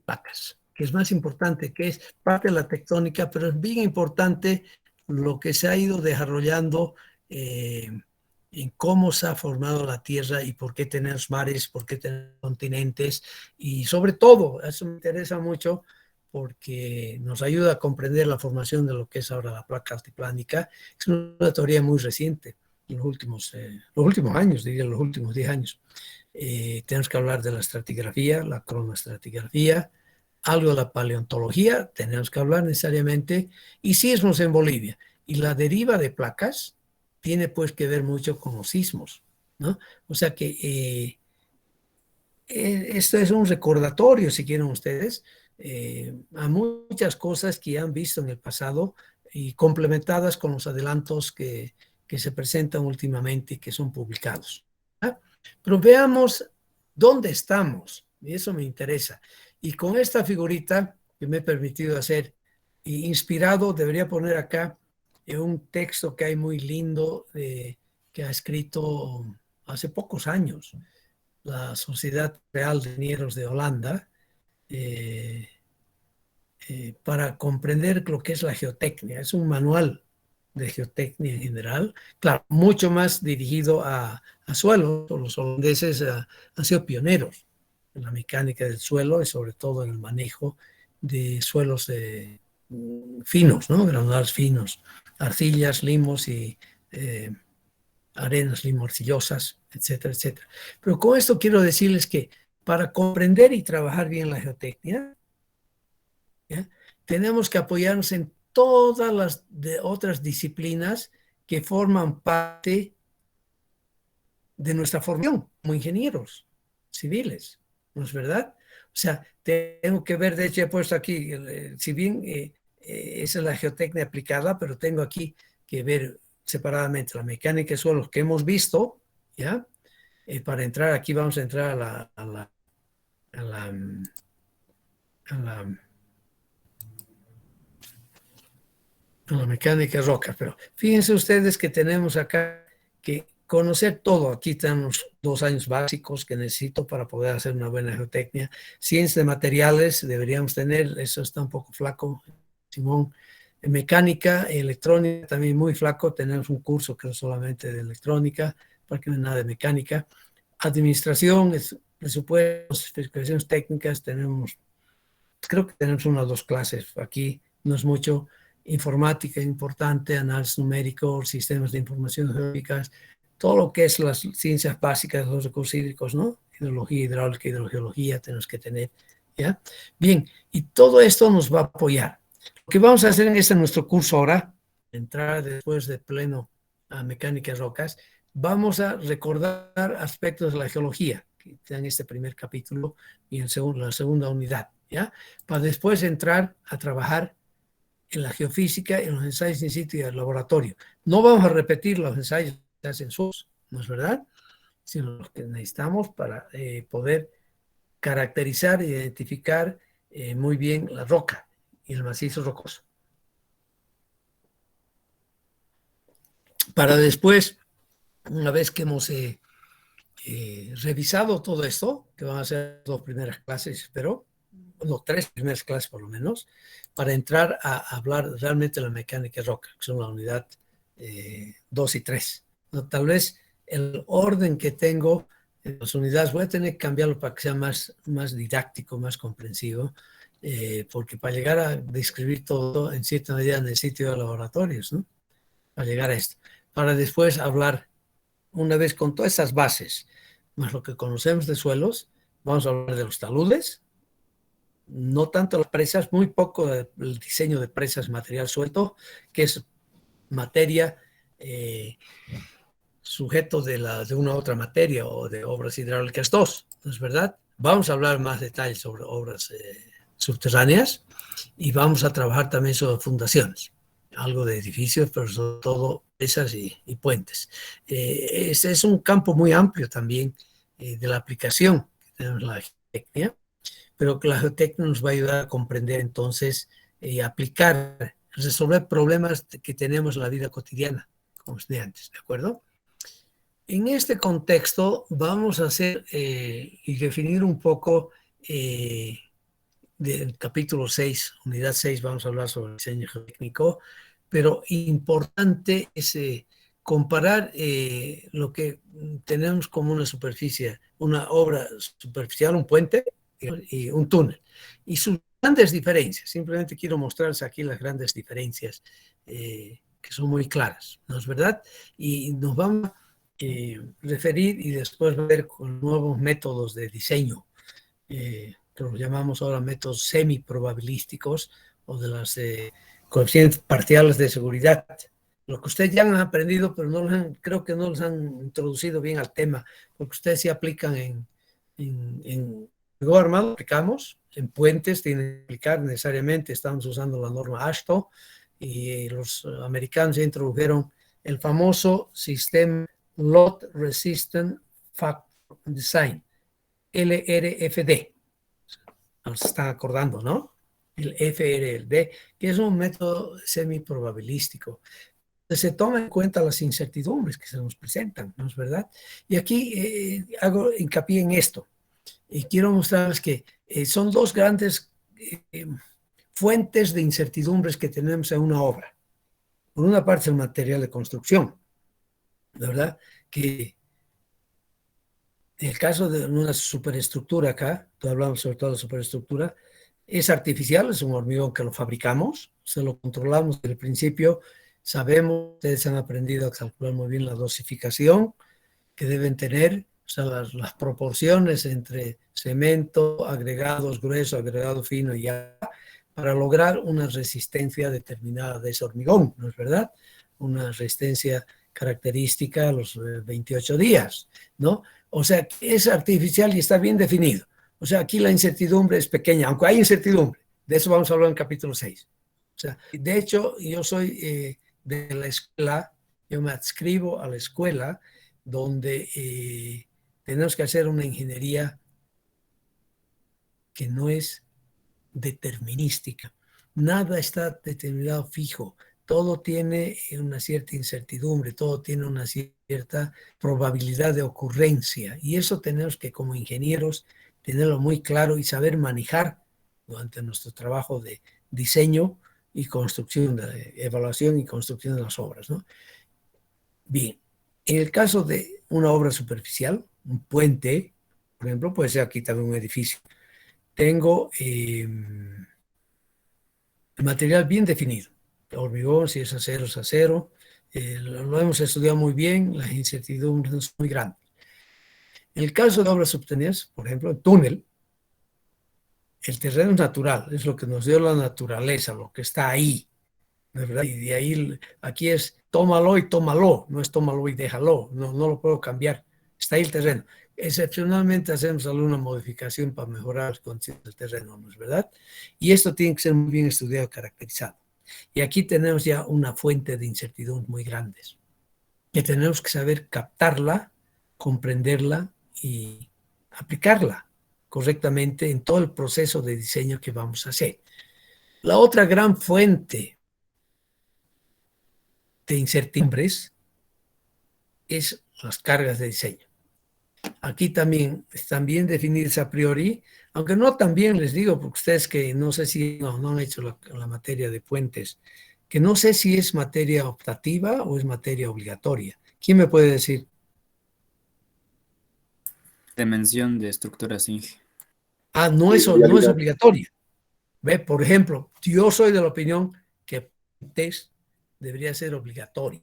S1: placas, que es más importante, que es parte de la tectónica, pero es bien importante lo que se ha ido desarrollando en cómo se ha formado la Tierra y por qué tenemos mares, por qué tenemos continentes, y sobre todo, eso me interesa mucho porque nos ayuda a comprender la formación de lo que es ahora la placa altiplánica. Es una teoría muy reciente, en los últimos años, diría los últimos 10 años. Tenemos que hablar de la estratigrafía, la cronoestratigrafía, algo de la paleontología, tenemos que hablar necesariamente, y sismos en Bolivia. Y la deriva de placas tiene pues que ver mucho con los sismos, ¿no? O sea que esto es un recordatorio, si quieren ustedes, a muchas cosas que han visto en el pasado y complementadas con los adelantos que se presentan últimamente y que son publicados. ¿Ah? Pero veamos dónde estamos, y eso me interesa. Y con esta figurita que me he permitido hacer, inspirado, debería poner acá un texto que hay muy lindo que ha escrito hace pocos años la Sociedad Real de Ingenieros de Holanda eh, para comprender lo que es la geotecnia. Es un manual de geotecnia en general, claro, mucho más dirigido a suelos. Los holandeses han sido pioneros en la mecánica del suelo y sobre todo en el manejo de suelos finos, ¿no? Granulares finos, arcillas, limos y arenas limo-arcillosas, etcétera, etcétera. Pero con esto quiero decirles que para comprender y trabajar bien la geotecnia, ¿ya? Tenemos que apoyarnos en todas las otras disciplinas que forman parte de nuestra formación como ingenieros civiles, ¿no es verdad? O sea, tengo que ver, de hecho he puesto aquí, si bien esa es la geotecnia aplicada, pero tengo aquí que ver separadamente la mecánica de suelos que hemos visto, ¿ya? Para entrar aquí vamos a entrar a la, a la mecánica roca, pero fíjense ustedes que tenemos acá que conocer todo. Aquí están los 2 años básicos que necesito para poder hacer una buena geotecnia. Ciencia de materiales deberíamos tener, eso está un poco flaco, Simón. Mecánica, electrónica también muy flaco, tenemos un curso que es solamente de electrónica, porque no hay nada de mecánica. Administración, presupuestos, especificaciones técnicas, creo que tenemos 1 o 2 clases aquí, no es mucho. Informática importante, análisis numérico, sistemas de información geológicas, todo lo que es las ciencias básicas de los recursos hídricos, ¿no? Hidrología, hidráulica, hidrogeología tenemos que tener, ¿ya? Bien, y todo esto nos va a apoyar. Lo que vamos a hacer en nuestro curso ahora, entrar después de pleno a mecánica de rocas, vamos a recordar aspectos de la geología, que están en este primer capítulo y en la segunda unidad, ¿ya? Para después entrar a trabajar en la geofísica, en los ensayos in situ y el laboratorio. No vamos a repetir los ensayos que se hacen SUS, ¿no es verdad? Sino los que necesitamos para poder caracterizar e identificar muy bien la roca y el macizo rocoso. Para después, una vez que hemos revisado todo esto, que van a ser 2 primeras clases, espero, no, 3 primeras clases por lo menos, para entrar a hablar realmente de la mecánica roca, que son la unidad 2 y 3. ¿No? Tal vez el orden que tengo en las unidades voy a tener que cambiarlo para que sea más didáctico, más comprensivo, porque para llegar a describir todo, en cierta medida necesito de laboratorios, ¿no? Para llegar a esto. Para después hablar, una vez con todas esas bases, más lo que conocemos de suelos, vamos a hablar de los taludes, no tanto las presas, muy poco del diseño de presas, material suelto, que es materia sujeto de una otra materia o de obras hidráulicas 2, ¿no es verdad? Vamos a hablar más detalles sobre obras subterráneas y vamos a trabajar también sobre fundaciones, algo de edificios, pero sobre todo presas y puentes. Ese es un campo muy amplio también de la aplicación que tenemos la geotecnia, pero que la geotecnia nos va a ayudar a comprender entonces, aplicar, resolver problemas que tenemos en la vida cotidiana como estudiantes, ¿de acuerdo? En este contexto vamos a hacer y definir un poco del capítulo 6, unidad 6, vamos a hablar sobre diseño geotécnico, pero importante es comparar lo que tenemos como una superficie, una obra superficial, un puente y un túnel, y sus grandes diferencias. Simplemente quiero mostrarles aquí las grandes diferencias que son muy claras, ¿no es verdad? Y nos vamos a referir y después ver con nuevos métodos de diseño, que los llamamos ahora métodos semiprobabilísticos o de las coeficientes parciales de seguridad. Lo que ustedes ya han aprendido, pero creo que no los han introducido bien al tema, porque ustedes sí aplican en fuego armado, aplicamos, en puentes tienen que aplicar necesariamente, estamos usando la norma AASHTO, y los americanos ya introdujeron el famoso sistema Load Resistant Factor Design, LRFD. Se están acordando, ¿no? El FRD, que es un método semiprobabilístico. Se toman en cuenta las incertidumbres que se nos presentan, ¿no es verdad? Y aquí hago hincapié en esto. Y quiero mostrarles que son 2 grandes fuentes de incertidumbres que tenemos en una obra. Por una parte, el material de construcción, ¿verdad? Que en el caso de una superestructura acá, hablamos sobre todo de la superestructura, es artificial, es un hormigón que lo fabricamos, se lo controlamos desde el principio, sabemos, ustedes han aprendido a calcular muy bien la dosificación que deben tener, o sea, las proporciones entre cemento, agregados gruesos, agregado fino y ya, para lograr una resistencia determinada de ese hormigón, ¿no es verdad? Una resistencia característica a los 28 días, ¿no? O sea, es artificial y está bien definido. O sea, aquí la incertidumbre es pequeña, aunque hay incertidumbre. De eso vamos a hablar en el capítulo 6. O sea, de hecho, yo soy de la escuela, yo me adscribo a la escuela donde tenemos que hacer una ingeniería que no es determinística. Nada está determinado fijo. Todo tiene una cierta incertidumbre, todo tiene una cierta probabilidad de ocurrencia. Y eso tenemos que, como ingenieros, tenerlo muy claro y saber manejar durante nuestro trabajo de diseño y construcción, de evaluación y construcción de las obras, ¿no? Bien, en el caso de una obra superficial, un puente, por ejemplo, puede ser aquí también un edificio. Tengo el material bien definido. El hormigón, si es acero, es acero. Lo hemos estudiado muy bien, las incertidumbres no son muy grandes. En el caso de obras subterráneas, por ejemplo, el túnel, el terreno es natural, es lo que nos dio la naturaleza, lo que está ahí, ¿verdad? Y de ahí, aquí es tómalo y tómalo, no es tómalo y déjalo, no lo puedo cambiar, está ahí el terreno. Excepcionalmente hacemos alguna modificación para mejorar las condiciones del terreno, ¿no es verdad? Y esto tiene que ser muy bien estudiado y caracterizado. Y aquí tenemos ya una fuente de incertidumbre muy grandes, que tenemos que saber captarla, comprenderla y aplicarla correctamente en todo el proceso de diseño que vamos a hacer. La otra gran fuente de incertidumbres es las cargas de diseño. Aquí también están bien definidas a priori, aunque no tan bien, les digo, porque ustedes que no sé si no han hecho la materia de puentes, que no sé si es materia optativa o es materia obligatoria. ¿Quién me puede decir?
S2: Dimensión de estructuras Inge.
S1: Ah, no
S3: Sí,
S1: es, no es
S3: realidad.
S1: obligatoria. Ve, por ejemplo, yo soy de la opinión que puentes debería ser obligatorio.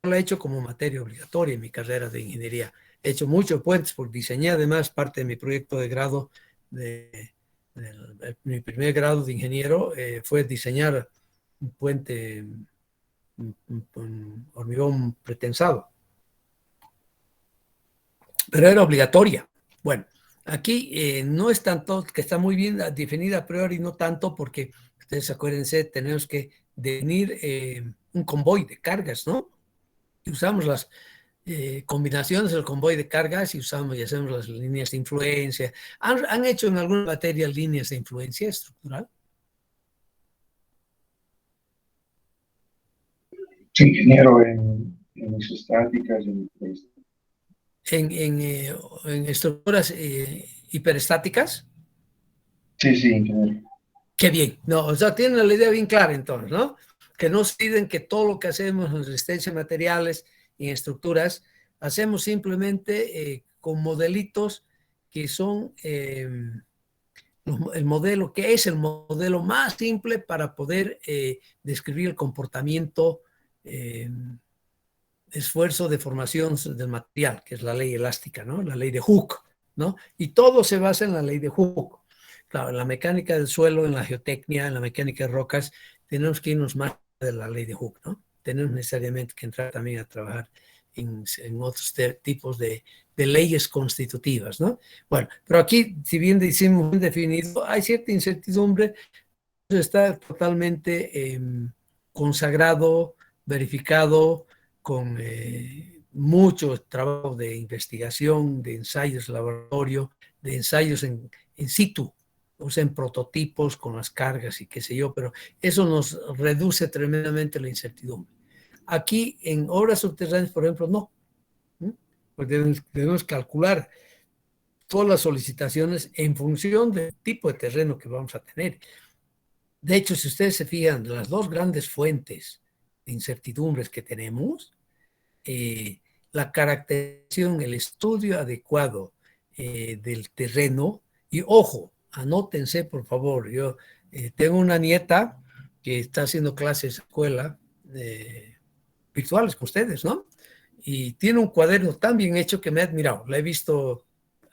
S1: Lo he hecho como materia obligatoria en mi carrera de ingeniería. He hecho muchos puentes porque diseñé además parte de mi proyecto de grado, mi primer grado de ingeniero fue diseñar un puente un hormigón pretensado, pero era obligatoria. Bueno, aquí no es tanto, que está muy bien definida a priori, no tanto porque, ustedes acuérdense, tenemos que definir un convoy de cargas, ¿no? Y usamos las combinaciones del convoy de cargas y usamos y hacemos las líneas de influencia. ¿Han hecho en alguna materia líneas de influencia estructural?
S3: Soy ingeniero en isostáticas y en
S1: En estructuras hiperestáticas.
S3: sí, sí, ingeniero.
S1: Qué bien. No, o sea, tienen la idea bien clara entonces, ¿no? Que no se olviden que todo lo que hacemos en resistencia a materiales y en estructuras, hacemos simplemente con modelitos que son el modelo, que es el modelo más simple para poder describir el comportamiento, eh, esfuerzo de formación del material, que es la ley elástica, ¿no? La ley de Hooke, ¿no? Y todo se basa en la ley de Hooke. Claro, en la mecánica del suelo, en la geotecnia, en la mecánica de rocas, tenemos que irnos más de la ley de Hooke, ¿no? Tenemos necesariamente que entrar también a trabajar en otros tipos de leyes constitutivas, ¿no? Bueno, pero aquí, si bien decimos bien definido, hay cierta incertidumbre, está totalmente consagrado, verificado, con mucho trabajo de investigación, de ensayos de laboratorio, de ensayos en situ, o sea, en prototipos con las cargas y qué sé yo, pero eso nos reduce tremendamente la incertidumbre. Aquí en obras subterráneas, por ejemplo, no, porque debemos calcular todas las solicitaciones en función del tipo de terreno que vamos a tener. De hecho, si ustedes se fijan, las dos grandes fuentes de incertidumbres que tenemos, la caracterización, el estudio adecuado del terreno, y ojo, anótense por favor, yo tengo una nieta que está haciendo clases en escuela virtuales con ustedes, ¿no? Y tiene un cuaderno tan bien hecho que me ha admirado, la he visto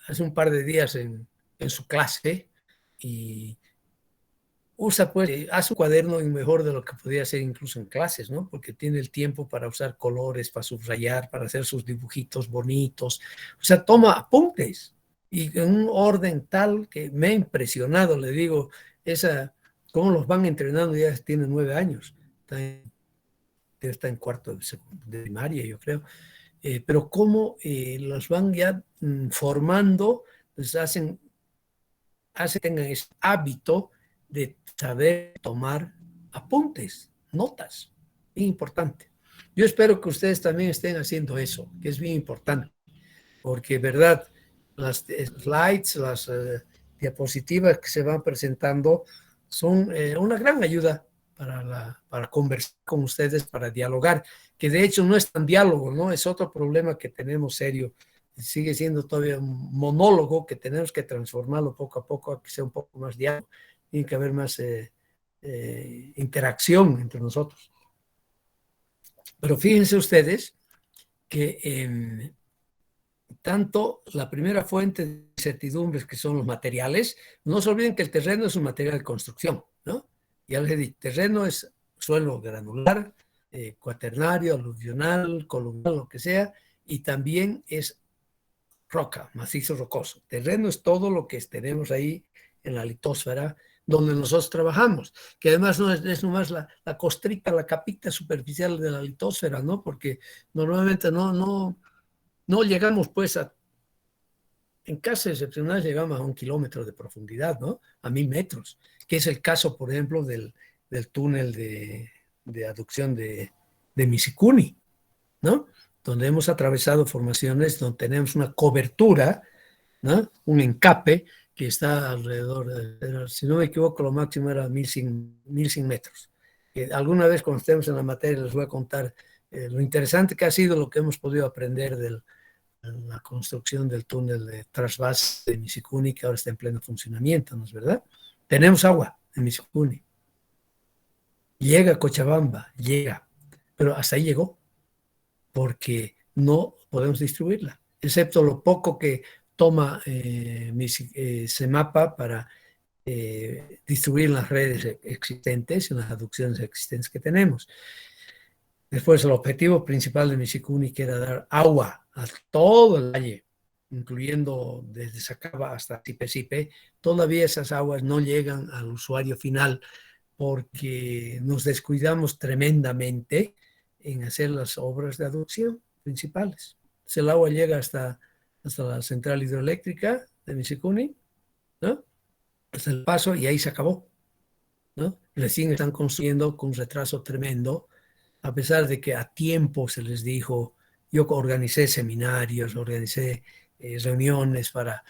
S1: hace un par de días en su clase y usa, pues, hace un cuaderno mejor de lo que podía hacer incluso en clases, ¿no? Porque tiene el tiempo para usar colores, para subrayar, para hacer sus dibujitos bonitos. O sea, toma apuntes y en un orden tal que me ha impresionado, le digo, cómo los van entrenando, ya tiene 9 años, está en cuarto de primaria, yo creo, pero cómo los van ya formando, pues tengan ese hábito de saber tomar apuntes, notas, bien importante. Yo espero que ustedes también estén haciendo eso, que es bien importante, porque, verdad, las slides, las diapositivas que se van presentando son una gran ayuda para conversar con ustedes, para dialogar, que de hecho no es tan diálogo, ¿no? Es otro problema que tenemos serio. Sigue siendo todavía un monólogo que tenemos que transformarlo poco a poco a que sea un poco más diálogo. Tiene que haber más interacción entre nosotros. Pero fíjense ustedes que tanto la primera fuente de incertidumbres, que son los materiales, no se olviden que el terreno es un material de construcción, ¿no? Ya les he dicho, terreno es suelo granular, cuaternario, aluvional, columnar, lo que sea, y también es roca, macizo rocoso. Terreno es todo lo que tenemos ahí en la litósfera donde nosotros trabajamos, que además no es nomás la costrita, la capita superficial de la litósfera, ¿no? Porque normalmente no llegamos pues en casos excepcionales llegamos a 1 kilómetro de profundidad, ¿no? A 1000 metros, que es el caso, por ejemplo, del túnel de aducción de Misikuni, ¿no? donde hemos atravesado formaciones donde tenemos una cobertura, ¿no? Un encape que está alrededor de, si no me equivoco, lo máximo era 1100 metros. Alguna vez cuando estemos en la materia les voy a contar lo interesante que ha sido lo que hemos podido aprender de la construcción del túnel de trasvase de Misikuni, que ahora está en pleno funcionamiento, ¿no es verdad? Tenemos agua en Misikuni. Llega a Cochabamba, llega, pero hasta ahí llegó, porque no podemos distribuirla, excepto lo poco que toma CEMAPA para distribuir en las redes existentes, en las aducciones existentes que tenemos. Después, el objetivo principal de Misikuni, que era dar agua a todo el valle, incluyendo desde Sacaba hasta Sipe, todavía esas aguas no llegan al usuario final porque nos descuidamos tremendamente en hacer las obras de aducción principales. Entonces, el agua llega hasta la central hidroeléctrica de Misikuni, ¿no? Hasta el paso, y ahí se acabó, ¿no? Recién están construyendo con un retraso tremendo, a pesar de que a tiempo se les dijo. Yo organicé seminarios, organicé reuniones para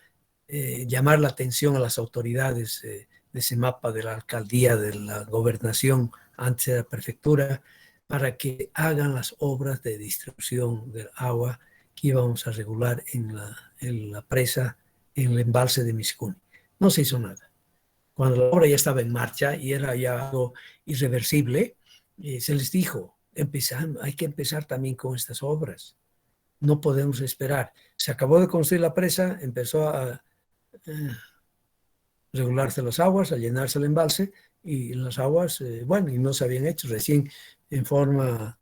S1: llamar la atención a las autoridades de ese mapa de la alcaldía, de la gobernación, antes de la prefectura, para que hagan las obras de distribución del agua que íbamos a regular en la presa, en el embalse de Misikuni. No se hizo nada. Cuando la obra ya estaba en marcha y era ya algo irreversible, se les dijo, hay que empezar también con estas obras. No podemos esperar. Se acabó de construir la presa, empezó a regularse las aguas, a llenarse el embalse, y las aguas, bueno, y no se habían hecho. Recién en forma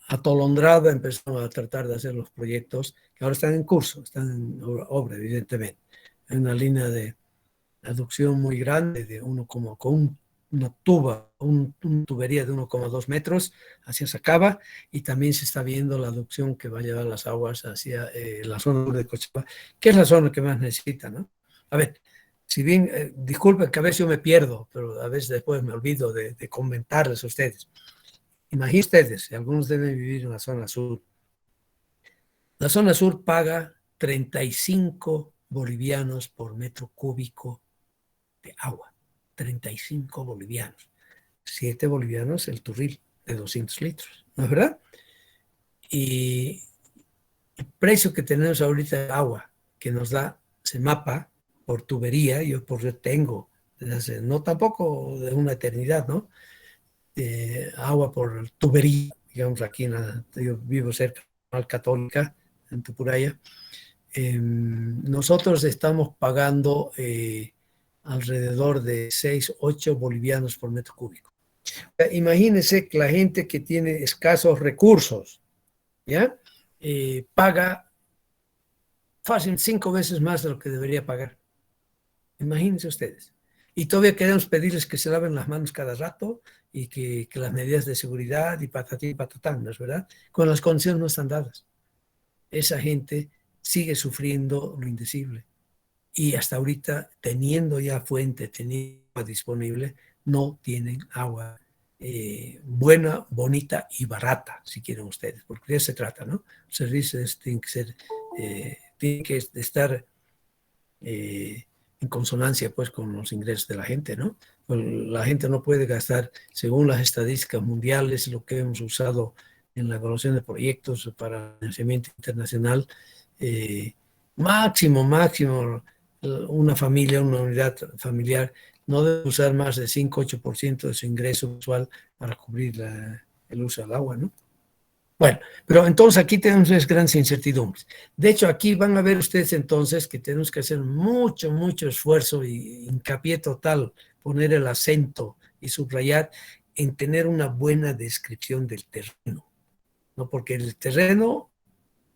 S1: atolondrada empezaron a tratar de hacer los proyectos que ahora están en curso, están en obra, evidentemente. Hay una línea de aducción muy grande de con una tubería de 1,2 metros hacia Sacaba, y también se está viendo la aducción que va a llevar las aguas hacia la zona de Cochabamba, que es la zona que más necesita, ¿no? A ver, si bien, disculpen que a veces yo me pierdo, pero a veces después me olvido de comentarles a ustedes. Imaginen ustedes, algunos deben vivir en la zona sur. La zona sur paga 35 bolivianos por metro cúbico de agua. 35 bolivianos. 7 bolivianos el turril de 200 litros, ¿no es verdad? Y el precio que tenemos ahorita de agua que nos da CEMAPA por tubería, yo tengo desde hace, no tampoco de una eternidad, ¿no? Agua por tubería, digamos aquí yo vivo cerca de la Católica, en Tupuraya. Nosotros estamos pagando alrededor de 6, 8 bolivianos por metro cúbico. Imagínense que la gente que tiene escasos recursos, ¿ya? Paga fácil 5 veces más de lo que debería pagar. Imagínense ustedes. Y todavía queremos pedirles que se laven las manos cada rato y que las medidas de seguridad y patatín y patatán, ¿no es verdad? Con las condiciones no están dadas. Esa gente sigue sufriendo lo indecible. Y hasta ahorita, teniendo ya fuente, teniendo agua disponible, no tienen agua buena, bonita y barata, si quieren ustedes, porque de eso se trata, ¿no? Los servicios tienen que estar en consonancia, pues, con los ingresos de la gente, ¿no? Pues la gente no puede gastar, según las estadísticas mundiales, lo que hemos usado en la evaluación de proyectos para financiamiento internacional, máximo, una familia, una unidad familiar no debe usar más de 5-8% de su ingreso mensual para cubrir el uso del agua, ¿no? Bueno, pero entonces aquí tenemos grandes incertidumbres. De hecho, aquí van a ver ustedes entonces que tenemos que hacer mucho esfuerzo y hincapié total, poner el acento y subrayar en tener una buena descripción del terreno, ¿no? Porque el terreno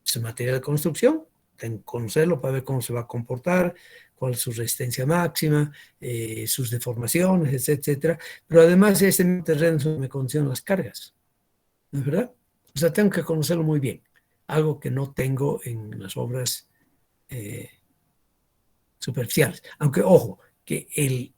S1: es material de construcción, tengo que conocerlo para ver cómo se va a comportar, cuál es su resistencia máxima, sus deformaciones, etcétera. Pero además ese terreno me condicionan las cargas, ¿no es verdad? O sea, tengo que conocerlo muy bien, algo que no tengo en las obras superficiales. Aunque, ojo, que el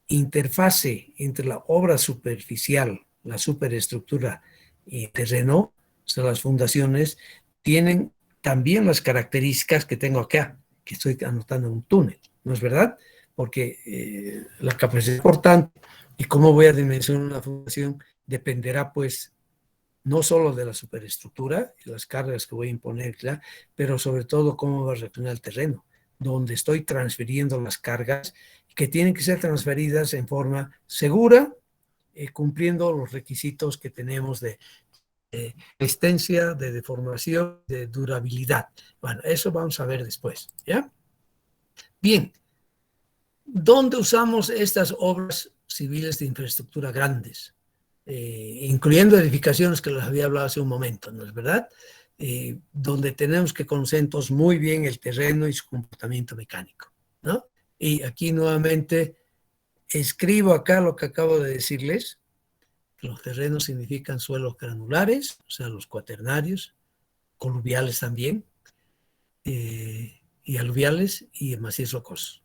S1: interfase entre la obra superficial, la superestructura y terreno, o sea, las fundaciones, tienen también las características que tengo acá, que estoy anotando en un túnel, ¿no es verdad? Porque la capacidad importante y cómo voy a dimensionar una fundación dependerá, pues, no solo de la superestructura y las cargas que voy a imponer, ¿claro? Pero sobre todo cómo va a reaccionar el terreno, donde estoy transfiriendo las cargas que tienen que ser transferidas en forma segura, cumpliendo los requisitos que tenemos de resistencia, de deformación, de durabilidad. Bueno, eso vamos a ver después, ¿ya? Bien, ¿dónde usamos estas obras civiles de infraestructura grandes? Incluyendo edificaciones que les había hablado hace un momento, ¿no es verdad? Donde tenemos que conocer muy bien el terreno y su comportamiento mecánico, ¿no? Y aquí nuevamente escribo acá lo que acabo de decirles. Los terrenos significan suelos granulares, o sea, los cuaternarios, coluviales también, y aluviales y macizos rocosos.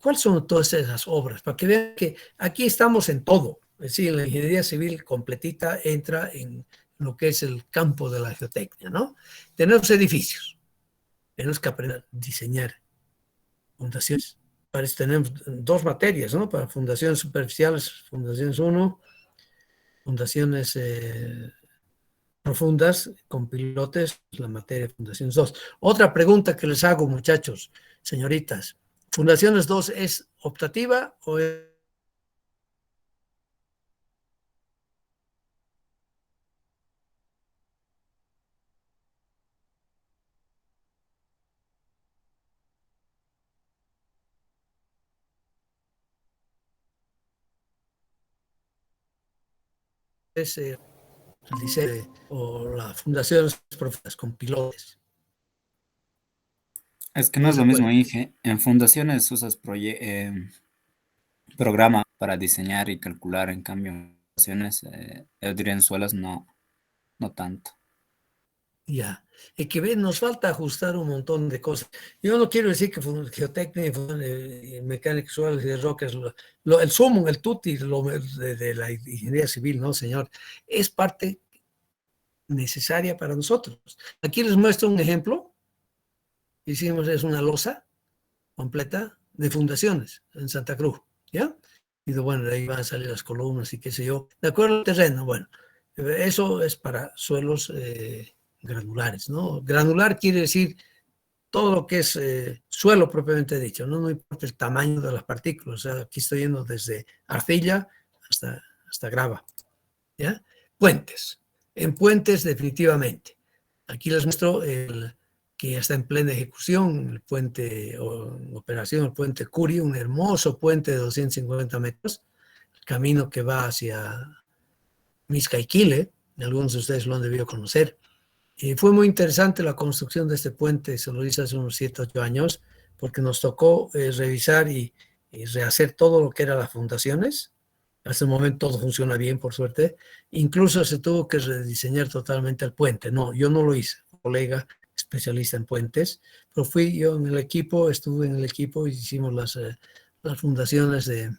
S1: ¿Cuáles son todas esas obras? Para que vean que aquí estamos en todo. Es decir, la ingeniería civil completita entra en lo que es el campo de la geotecnia, ¿no? Tenemos edificios. Tenemos que aprender a diseñar fundaciones. Para eso tenemos dos materias, ¿no? Para fundaciones superficiales, fundaciones 1, fundaciones profundas con pilotes, la materia de fundaciones 2. Otra pregunta que les hago, muchachos, señoritas. ¿Fundaciones 2 es optativa o es el diseño o las fundaciones profundas con pilotes?
S2: Es que no
S1: No
S2: es
S1: se
S2: lo mismo,
S1: puede.
S2: Inge. En fundaciones usas programa para diseñar y calcular, en cambio, en fundaciones, yo diría en suelos no, no tanto.
S1: Ya. Y que ven, nos falta ajustar un montón de cosas. Yo no quiero decir que geotecnia y mecánica suelos y de rocas, el sumum, el tutti de la ingeniería civil, no, señor. Es parte necesaria para nosotros. Aquí les muestro un ejemplo. Hicimos, es una losa completa de fundaciones en Santa Cruz, ¿ya? Y bueno, de ahí van a salir las columnas y qué sé yo. De acuerdo al terreno, bueno, eso es para suelos granulares, ¿no? Granular quiere decir todo lo que es suelo propiamente dicho, ¿no? No importa el tamaño de las partículas, o sea, aquí estoy yendo desde arcilla hasta grava, ¿ya? Puentes. En puentes, definitivamente. Aquí les muestro que ya está en plena ejecución el puente o en operación, el puente Curi, un hermoso puente de 250 metros, el camino que va hacia Mizcaiquile, algunos de ustedes lo han debido conocer. Fue muy interesante la construcción de este puente, se lo hice hace unos 7, 8 años, porque nos tocó revisar y rehacer todo lo que eran las fundaciones. Hasta el momento todo funciona bien, por suerte. Incluso se tuvo que rediseñar totalmente el puente. No, yo no lo hice, un colega especialista en puentes, pero fui yo en el equipo, estuve en el equipo y hicimos las fundaciones de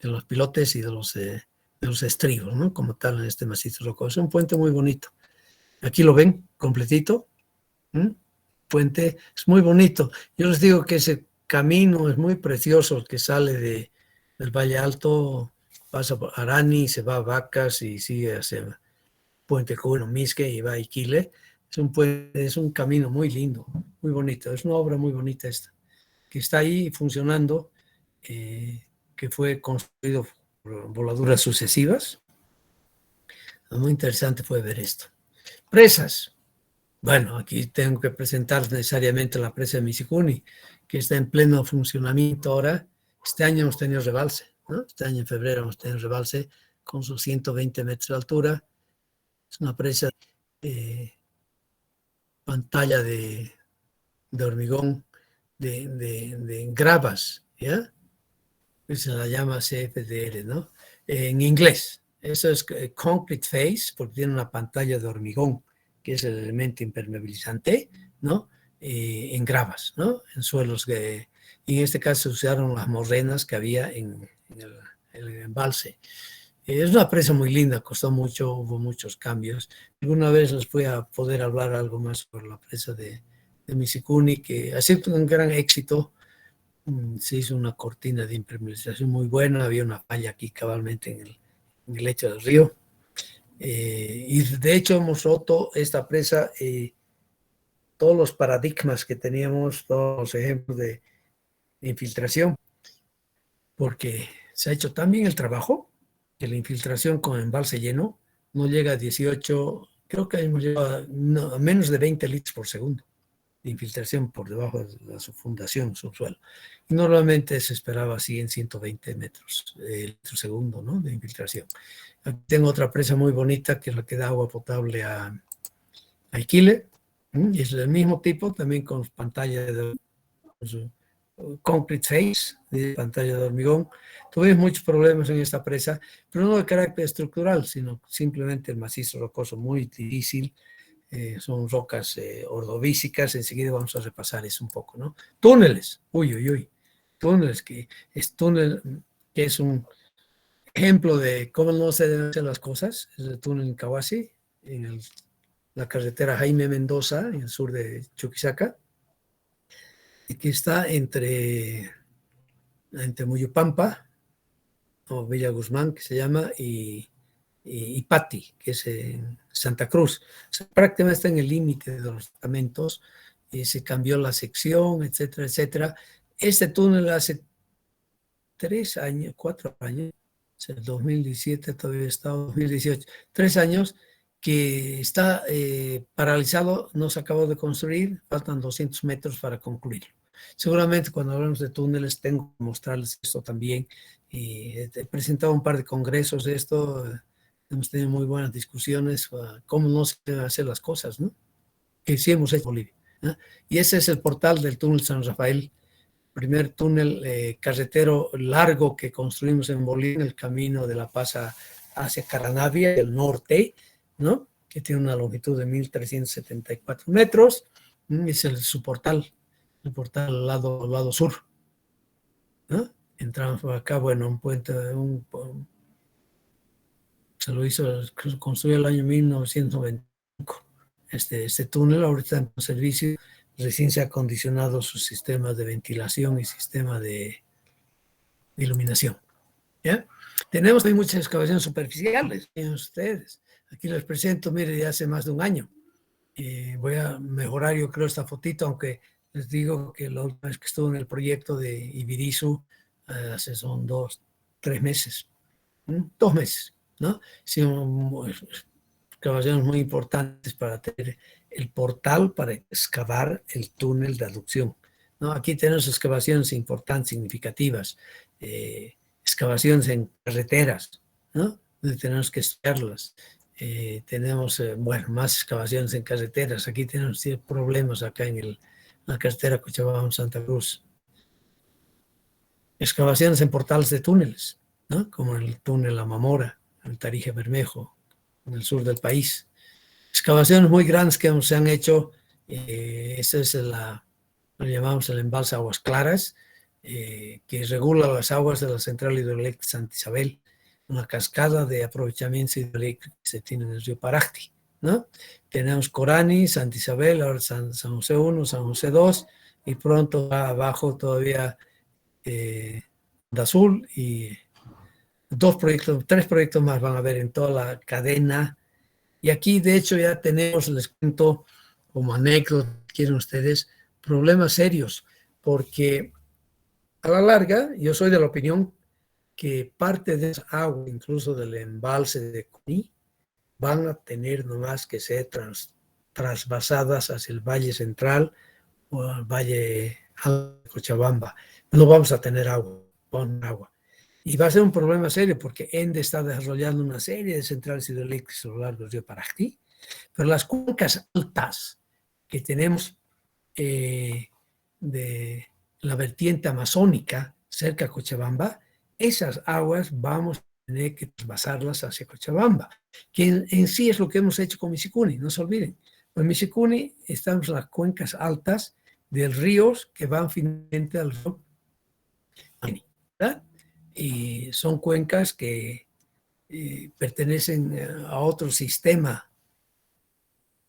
S1: los pilotes y de los estribos, ¿no? Como tal en este macizo rocoso. Es un puente muy bonito. Aquí lo ven, completito. Puente es muy bonito. Yo les digo que ese camino es muy precioso, el que sale del Valle Alto, pasa por Arani, se va a Vacas y sigue hacia Puente Cubano, Misque y va a Iquile. Es un camino muy lindo, muy bonito. Es una obra muy bonita esta, que está ahí funcionando, que fue construido por voladuras sucesivas. Muy interesante fue ver esto. Presas. Bueno, aquí tengo que presentar necesariamente la presa de Misicuni, que está en pleno funcionamiento ahora. Este año hemos tenido rebalse, ¿no? Este año en febrero hemos tenido rebalse con sus 120 metros de altura. Es una presa pantalla de hormigón de gravas, ¿ya? Se la llama CFDR, ¿no? En inglés. Eso es concrete face, porque tiene una pantalla de hormigón, que es el elemento impermeabilizante, ¿no? En gravas, ¿no? En suelos que, y en este caso se usaron las morrenas que había en el embalse. Es una presa muy linda, costó mucho, hubo muchos cambios. Alguna vez les voy a poder hablar algo más sobre la presa de Misikuni, que ha sido un gran éxito. Se hizo una cortina de impermeabilización muy buena, había una falla aquí cabalmente en el lecho del río. Y de hecho hemos roto esta presa, todos los paradigmas que teníamos, todos los ejemplos de infiltración, porque se ha hecho tan bien el trabajo que la infiltración con embalse lleno no llega a 18, creo que hemos llegado a menos de 20 litros por segundo de infiltración por debajo de la subfundación, subsuelo. Y normalmente se esperaba así en 120 metros litro segundo, ¿no?, de infiltración. Aquí tengo otra presa muy bonita que es la que da agua potable a Iquile, y es del mismo tipo, también con pantalla de concrete face, de pantalla de hormigón. Tuvimos muchos problemas en esta presa, pero no de carácter estructural, sino simplemente el macizo rocoso muy difícil. Son rocas ordovícicas. Enseguida vamos a repasar eso un poco, ¿no? Túneles, uy, uy, uy, túneles, que es un ejemplo de cómo no se deben hacer las cosas. Es el túnel en Cawasi, en la carretera Jaime Mendoza, en el sur de Chuquisaca, que está entre Muyupampa, o Villa Guzmán, que se llama, y Pati, que es en Santa Cruz. O sea, prácticamente está en el límite de los departamentos, se cambió la sección, etcétera, etcétera. Este túnel hace 3 años, 4 años, o sea, el 2017, todavía está 2018, 3 años que está paralizado, no se acabó de construir, faltan 200 metros para concluirlo. Seguramente cuando hablamos de túneles tengo que mostrarles esto también. He presentado un par de congresos de esto, hemos tenido muy buenas discusiones, cómo no se deben hacer las cosas, ¿no?, que sí hemos hecho en Bolivia, ¿no? Y ese es el portal del túnel San Rafael, primer túnel carretero largo que construimos en Bolivia, el camino de La Paz hacia Caranavia, el norte, ¿no?, que tiene una longitud de 1.374 metros. Es su portal, el portal al lado sur, ¿no? Entramos por acá, bueno, un puente, se lo construyó el año 1995. Este túnel ahorita está en servicio, recién se ha acondicionado sus sistemas de ventilación y sistema de iluminación, ¿ya? Tenemos también muchas excavaciones superficiales, miren ustedes. Aquí les presento, mire, ya hace más de un año. Voy a mejorar, yo creo, esta fotito, aunque les digo que la última vez que estuve en el proyecto de Ibirizu, son 3 meses, 2 meses, ¿no? Sí, excavaciones muy importantes para tener el portal para excavar el túnel de aducción, ¿no? Aquí tenemos excavaciones importantes, significativas, excavaciones en carreteras, ¿no?, donde tenemos que estudiarlas. Tenemos, bueno, más excavaciones en carreteras. Aquí tenemos problemas acá en la carretera Cochabamba-Santa Cruz. Excavaciones en portales de túneles, ¿no?, como el túnel Amamora, el Tarija Bermejo, en el sur del país. Excavaciones muy grandes que se han hecho. Esa es lo llamamos el embalse Aguas Claras, que regula las aguas de la central hidroeléctrica Santa Isabel, una cascada de aprovechamiento hidroeléctrico que se tiene en el río Paracti, ¿no? Tenemos Corani, Santa Isabel, ahora San José 1, San José 2, y pronto abajo todavía Azul, y 3 proyectos más van a haber en toda la cadena. Y aquí, de hecho, ya tenemos, les cuento como anécdota, quieren ustedes, problemas serios, porque a la larga, yo soy de la opinión que parte de esa agua, incluso del embalse de Cuní, van a tener nomás que ser trasvasadas hacia el Valle Central o al Valle de Cochabamba. No vamos a tener agua, agua. Y va a ser un problema serio porque ENDE está desarrollando una serie de centrales hidroeléctricas a lo largo del río Paracti, pero las cuencas altas que tenemos de la vertiente amazónica cerca de Cochabamba, esas aguas vamos a tener que trasvasarlas hacia Cochabamba, que en sí es lo que hemos hecho con Misikuni, no se olviden. En Misikuni estamos en las cuencas altas de ríos que van finalmente al río, ¿verdad? Y son cuencas que pertenecen a otro sistema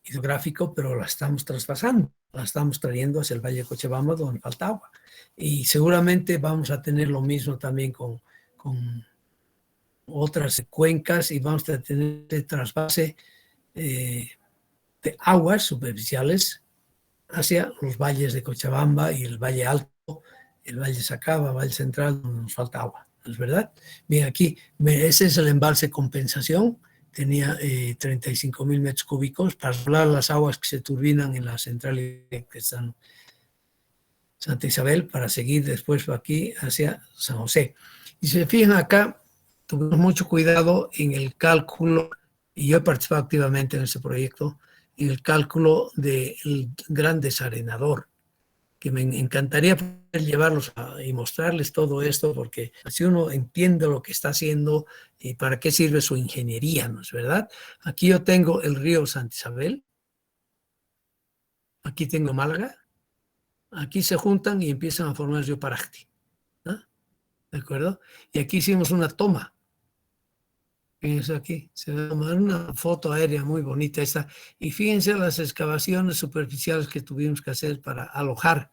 S1: hidrográfico, pero la estamos traspasando, la estamos trayendo hacia el Valle de Cochabamba donde falta agua. Y seguramente vamos a tener lo mismo también con otras cuencas y vamos a tener este trasvase de aguas superficiales hacia los valles de Cochabamba y el Valle Alto, el Valle Sacaba, Valle Central, donde nos falta agua, ¿no es verdad? Bien, aquí, ese es el embalse compensación, tenía 35.000 metros cúbicos para hablar las aguas que se turbinan en la central que están Santa Isabel, para seguir después aquí hacia San José. Y si se fijan acá, tuvimos mucho cuidado en el cálculo, y yo he participado activamente en ese proyecto, en el cálculo del gran desarenador, que me encantaría poder llevarlos y mostrarles todo esto, porque así uno entiende lo que está haciendo y para qué sirve su ingeniería, ¿no es verdad? Aquí yo tengo el río Santa Isabel, aquí tengo Málaga, aquí se juntan y empiezan a formar el río Paracti, ¿no? ¿De acuerdo? Y aquí hicimos una toma. Fíjense aquí, se va a tomar una foto aérea muy bonita esta. Y fíjense las excavaciones superficiales que tuvimos que hacer para alojar.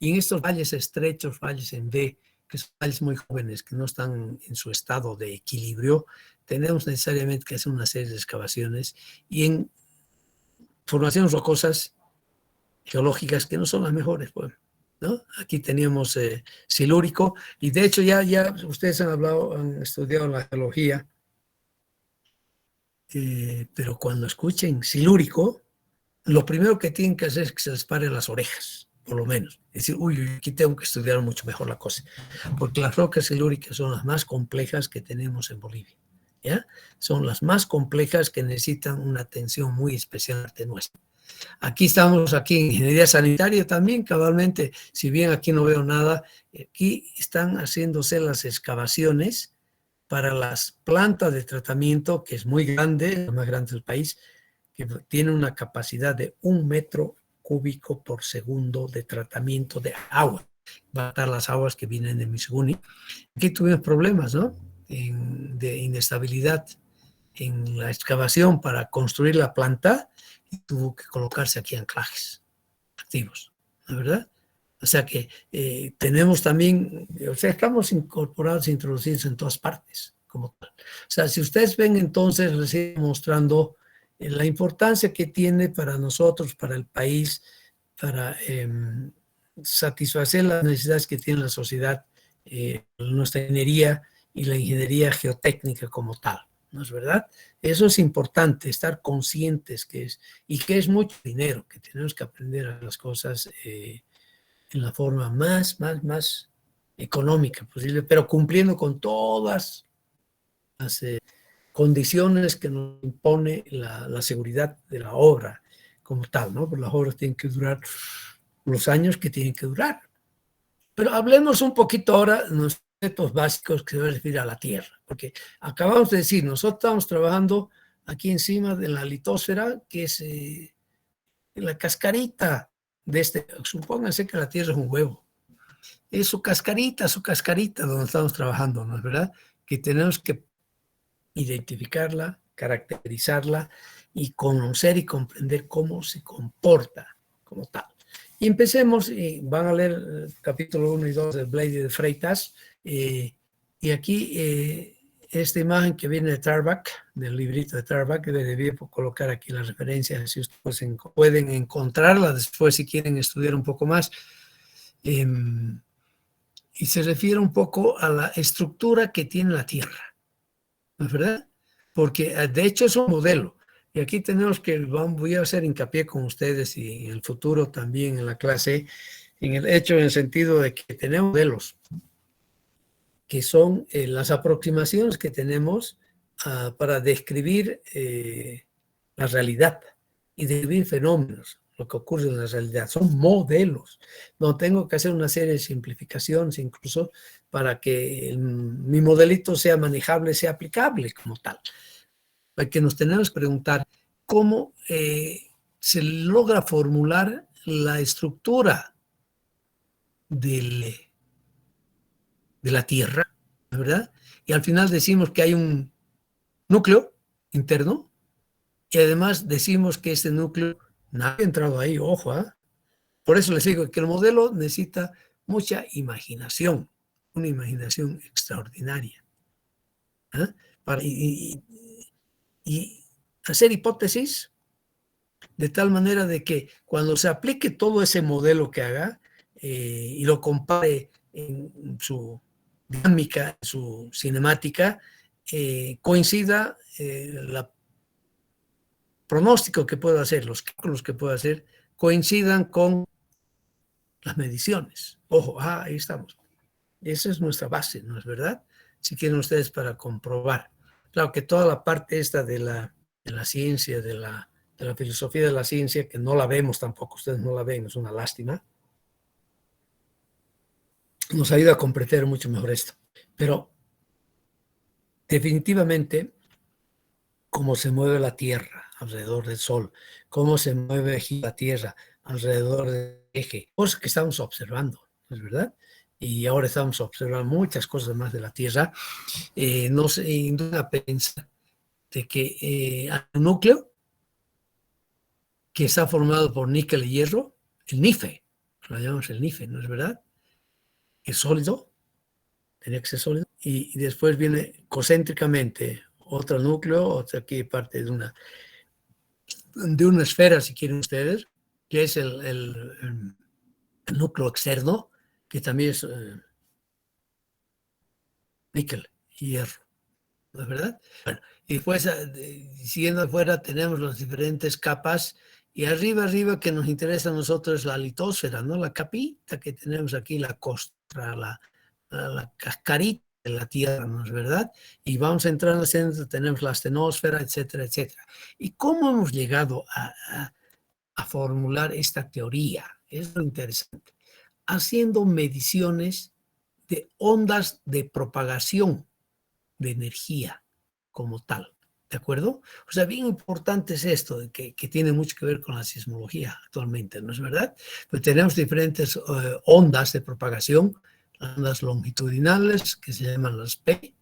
S1: Y en estos valles estrechos, valles en V, que son valles muy jóvenes, que no están en su estado de equilibrio, tenemos necesariamente que hacer una serie de excavaciones. Y en formaciones rocosas geológicas que no son las mejores, pues, ¿no? Aquí teníamos silúrico, y de hecho ya ustedes han estudiado la geología, pero cuando escuchen silúrico, lo primero que tienen que hacer es que se les paren las orejas, por lo menos. Es decir, uy, aquí tengo que estudiar mucho mejor la cosa, porque las rocas silúricas son las más complejas que tenemos en Bolivia, ¿ya? Son las más complejas que necesitan una atención muy especial de nuestra. Aquí estamos, aquí en ingeniería sanitaria también, cabalmente, si bien aquí no veo nada, aquí están haciéndose las excavaciones para las plantas de tratamiento, que es muy grande, la más grande del país, que tiene una capacidad de 1 metro cúbico por segundo de tratamiento de agua. Va a estar las aguas que vienen de Misuguni. Aquí tuvimos problemas, ¿no? De inestabilidad en la excavación para construir la planta, y tuvo que colocarse aquí anclajes activos, ¿no es verdad? O sea que tenemos también, o sea, estamos incorporados, introducidos en todas partes, como tal. O sea, si ustedes ven entonces, les estoy mostrando la importancia que tiene para nosotros, para el país, para satisfacer las necesidades que tiene la sociedad, nuestra ingeniería y la ingeniería geotécnica como tal, ¿no es verdad? Eso es importante, estar conscientes que es, y que es mucho dinero, que tenemos que aprender a las cosas en la forma más económica posible, pero cumpliendo con todas las condiciones que nos impone la seguridad de la obra como tal, ¿no? Porque las obras tienen que durar los años que tienen que durar. Pero hablemos un poquito ahora de los conceptos básicos que se refieren a la Tierra, porque acabamos de decir, nosotros estamos trabajando aquí encima de la litosfera, que es la cascarita de supónganse que la Tierra es un huevo. Es su cascarita donde estamos trabajando, ¿no es verdad? Que tenemos que identificarla, caracterizarla y conocer y comprender cómo se comporta como tal. Y empecemos, y van a leer el capítulo 1 y 2 del Blade de Freitas, y aquí esta imagen que viene de Tarbuck, del librito de Tarbuck, que debí colocar aquí las referencias, si ustedes pueden encontrarla después si quieren estudiar un poco más. Y se refiere un poco a la estructura que tiene la Tierra, ¿no es verdad? Porque de hecho es un modelo. Y aquí tenemos que, voy a hacer hincapié con ustedes y en el futuro también en la clase, en el hecho, en el sentido de que tenemos modelos, que son las aproximaciones que tenemos para describir la realidad y describir fenómenos, lo que ocurre en la realidad. Son modelos. No tengo que hacer una serie de simplificaciones incluso para que mi modelito sea manejable, sea aplicable como tal. Porque nos tenemos que preguntar cómo se logra formular la estructura de la Tierra, ¿verdad? Y al final decimos que hay un núcleo interno, y además decimos que este núcleo, nadie ha entrado ahí, ojo, ¿eh? Por eso les digo que el modelo necesita mucha imaginación, una imaginación extraordinaria, ¿eh? Y hacer hipótesis de tal manera de que cuando se aplique todo ese modelo que haga y lo compare en su dinámica, en su cinemática, coincida el pronóstico que pueda hacer, los cálculos que pueda hacer, coincidan con las mediciones. Ojo, ahí estamos. Esa es nuestra base, ¿no es verdad? Si quieren ustedes para comprobar. Claro que toda la parte esta de la ciencia, de la filosofía de la ciencia, que no la vemos tampoco, ustedes no la ven, es una lástima, nos ayuda a comprender mucho mejor esto. Pero definitivamente, cómo se mueve la Tierra alrededor del Sol, cómo se mueve la Tierra alrededor del eje, cosas que estamos observando, ¿no es verdad? Y ahora estamos observando muchas cosas más de la Tierra, nos induce a pensar de que hay un núcleo que está formado por níquel y hierro, el NIFE, lo llamamos el NIFE, ¿no es verdad? Es sólido, tenía que ser sólido, y después viene concéntricamente otro núcleo, otra aquí parte de una esfera, si quieren ustedes, que es el núcleo externo, que también es níquel y hierro, ¿no es verdad? Bueno, y después, siguiendo afuera, tenemos las diferentes capas, y arriba que nos interesa a nosotros es la litosfera, ¿no? La capita que tenemos aquí, la costra, la cascarita de la Tierra, ¿no es verdad? Y vamos a entrar en el centro, tenemos la astenosfera, etcétera, etcétera. ¿Y cómo hemos llegado a formular esta teoría? Es lo interesante. Haciendo mediciones de ondas de propagación de energía como tal, ¿de acuerdo? O sea, bien importante es esto, que tiene mucho que ver con la sismología actualmente, ¿no es verdad? Pues tenemos diferentes ondas de propagación, las ondas longitudinales, que se llaman las P,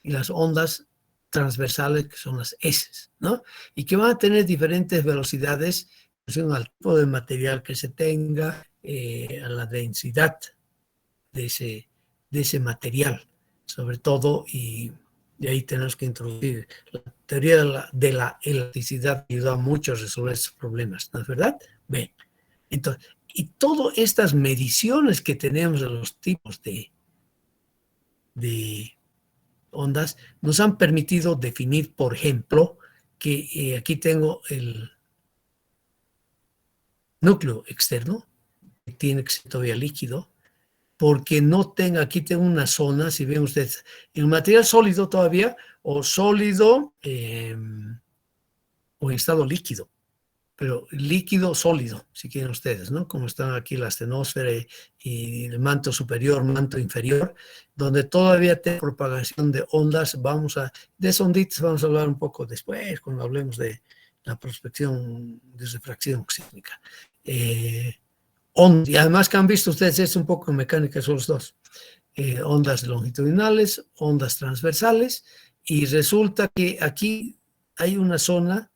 S1: y las ondas transversales, que son las S, ¿no? Y que van a tener diferentes velocidades en función al tipo de material que se tenga, a la densidad de ese material, sobre todo, y ahí tenemos que introducir la teoría de la elasticidad, que ayuda mucho a resolver esos problemas, ¿no es verdad? Bien, entonces, y todas estas mediciones que tenemos de los tipos de ondas nos han permitido definir, por ejemplo, que aquí tengo el núcleo externo, que tiene que ser todavía líquido, porque no tenga, aquí tengo una zona, si ven ustedes, el material sólido todavía, o sólido o en estado líquido, pero líquido sólido, si quieren ustedes, ¿no? Como están aquí la astenosfera y el manto superior, manto inferior, donde todavía tengo propagación de ondas, de esas onditas vamos a hablar un poco después, cuando hablemos de la prospección de refracción sísmica. Y además que han visto ustedes, es un poco en mecánica, son los dos. Ondas longitudinales, ondas transversales, y resulta que aquí hay una zona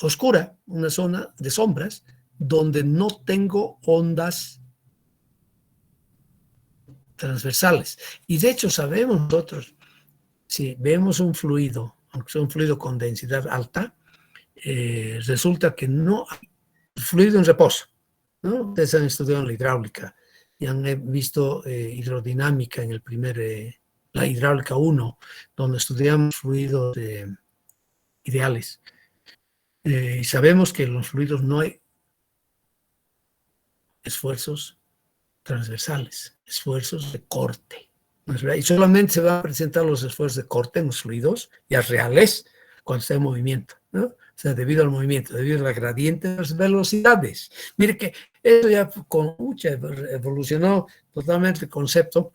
S1: oscura, una zona de sombras, donde no tengo ondas transversales. Y de hecho sabemos nosotros, si vemos un fluido, aunque sea un fluido con densidad alta, resulta que no hay fluido en reposo, ¿no? Ustedes han estudiado la hidráulica y han visto hidrodinámica en la hidráulica 1, donde estudiamos fluidos ideales. Y sabemos que en los fluidos no hay esfuerzos transversales, esfuerzos de corte, ¿no es verdad? Y solamente se van a presentar los esfuerzos de corte en los fluidos ya reales cuando está en movimiento, ¿no? O sea, debido al movimiento, debido a la gradiente de las velocidades. Mire que eso ya evolucionó totalmente el concepto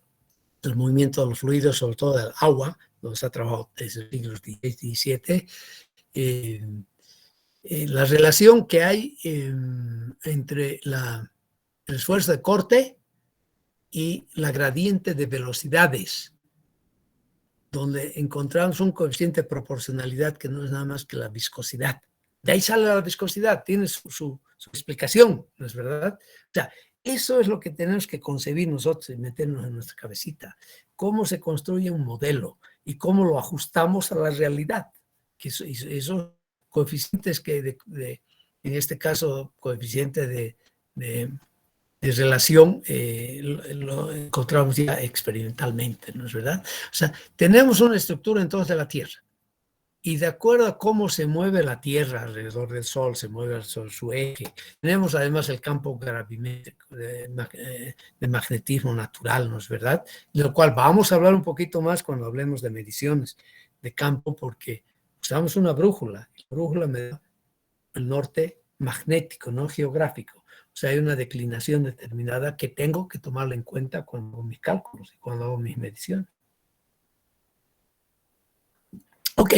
S1: del movimiento de los fluidos, sobre todo del agua, donde se ha trabajado desde el siglo XVI y XVII. La relación que hay entre el esfuerzo de corte y la gradiente de velocidades donde encontramos un coeficiente de proporcionalidad que no es nada más que la viscosidad. De ahí sale la viscosidad, tiene su explicación, ¿no es verdad? O sea, eso es lo que tenemos que concebir nosotros y meternos en nuestra cabecita. Cómo se construye un modelo y cómo lo ajustamos a la realidad. Que esos coeficientes que, en este caso, coeficiente de relación, lo encontramos ya experimentalmente, ¿no es verdad? O sea, tenemos una estructura entonces de la Tierra. Y de acuerdo a cómo se mueve la Tierra alrededor del Sol, se mueve sobre su eje, tenemos además el campo gravimétrico de magnetismo natural, ¿no es verdad? De lo cual vamos a hablar un poquito más cuando hablemos de mediciones de campo, porque usamos una brújula. La brújula me da el norte magnético, no geográfico. O sea, hay una declinación determinada que tengo que tomarla en cuenta cuando hago mis cálculos y cuando hago mis mediciones. Ok.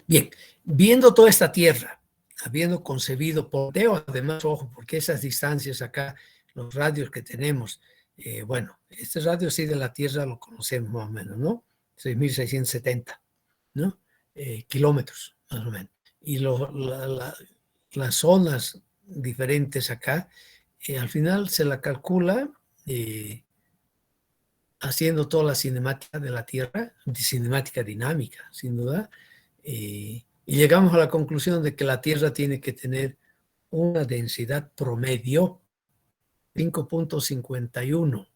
S1: Bien, viendo toda esta Tierra, habiendo concebido Porteo, además, ojo, porque esas distancias acá, los radios que tenemos, bueno, este radio sí de la Tierra lo conocemos más o menos, ¿no? 6.670, ¿no? Kilómetros, más o menos. Y las zonas diferentes acá, al final se la calcula haciendo toda la cinemática de la Tierra, cinemática dinámica, sin duda, y llegamos a la conclusión de que la Tierra tiene que tener una densidad promedio 5.51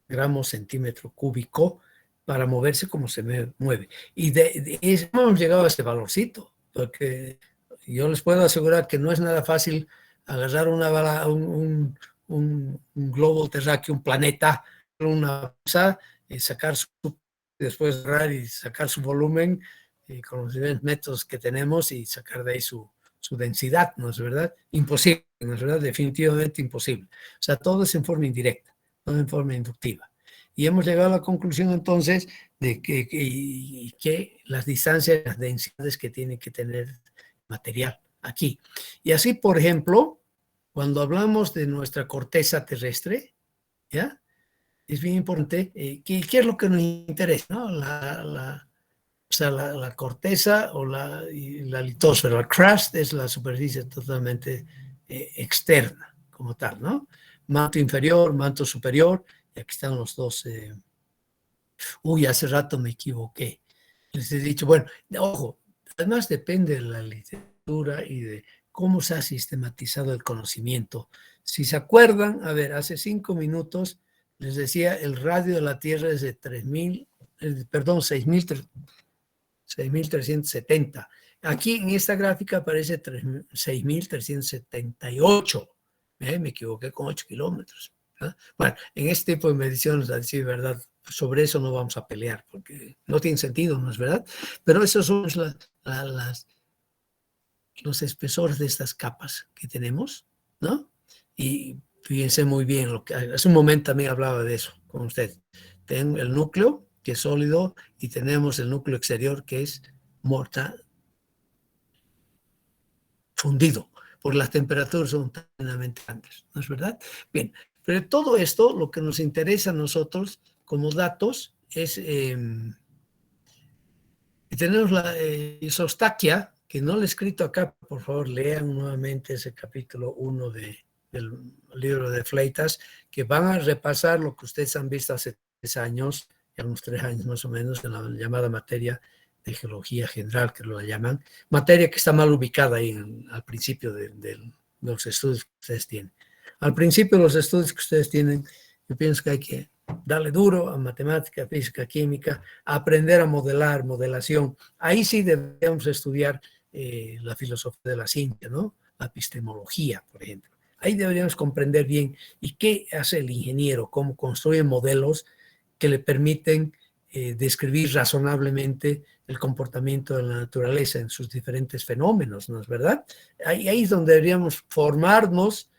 S1: gramos centímetro cúbico para moverse como se mueve. Y hemos llegado a ese valorcito, porque yo les puedo asegurar que no es nada fácil agarrar un globo terráqueo, un planeta, una cosa, sacar después agarrar y sacar su volumen con los diferentes métodos que tenemos y sacar de ahí su densidad, ¿no es verdad? Imposible, ¿no es verdad? Definitivamente imposible. O sea, todo es en forma indirecta, todo en forma inductiva. Y hemos llegado a la conclusión entonces de que las distancias, las densidades que tiene que tener material aquí. Y así, por ejemplo, cuando hablamos de nuestra corteza terrestre, ¿ya? Es bien importante, ¿qué es lo que nos interesa? ¿No? O sea, la corteza o la litosfera, la crust es la superficie totalmente externa, como tal, ¿no? Manto inferior, manto superior, y aquí están los dos. Hace rato me equivoqué. Les he dicho, bueno, ojo, además depende de la literatura y de cómo se ha sistematizado el conocimiento. Si se acuerdan, a ver, hace 5 minutos les decía, el radio de la Tierra es de 6.370. Aquí en esta gráfica aparece 6.378. Me equivoqué con 8 kilómetros. ¿Ah? Bueno, en este tipo de mediciones, a decir verdad, sobre eso no vamos a pelear, porque no tiene sentido, ¿no es verdad? Pero esos son los espesores de estas capas que tenemos, ¿no? Y fíjense muy bien, hace un momento también hablaba de eso con usted. Tengo el núcleo, que es sólido, y tenemos el núcleo exterior, que es fundido, porque las temperaturas son tremendamente grandes, ¿no es verdad? Bien, pero todo esto, lo que nos interesa a nosotros como datos es, tenemos la isostaquia, que no lo he escrito acá, por favor, lean nuevamente ese capítulo 1 del libro de Fleitas, que van a repasar lo que ustedes han visto hace 3 años, ya unos 3 años más o menos, en la llamada materia de geología general, que lo llaman, materia que está mal ubicada ahí al principio de los estudios que ustedes tienen. Al principio de los estudios que ustedes tienen, yo pienso que hay que darle duro a matemática, física, química, a aprender a modelar, modelación. Ahí sí debemos estudiar la filosofía de la ciencia, ¿no? La epistemología, por ejemplo. Ahí deberíamos comprender bien y qué hace el ingeniero, cómo construye modelos que le permiten describir razonablemente el comportamiento de la naturaleza en sus diferentes fenómenos, ¿no es verdad? Ahí es donde deberíamos formarnos,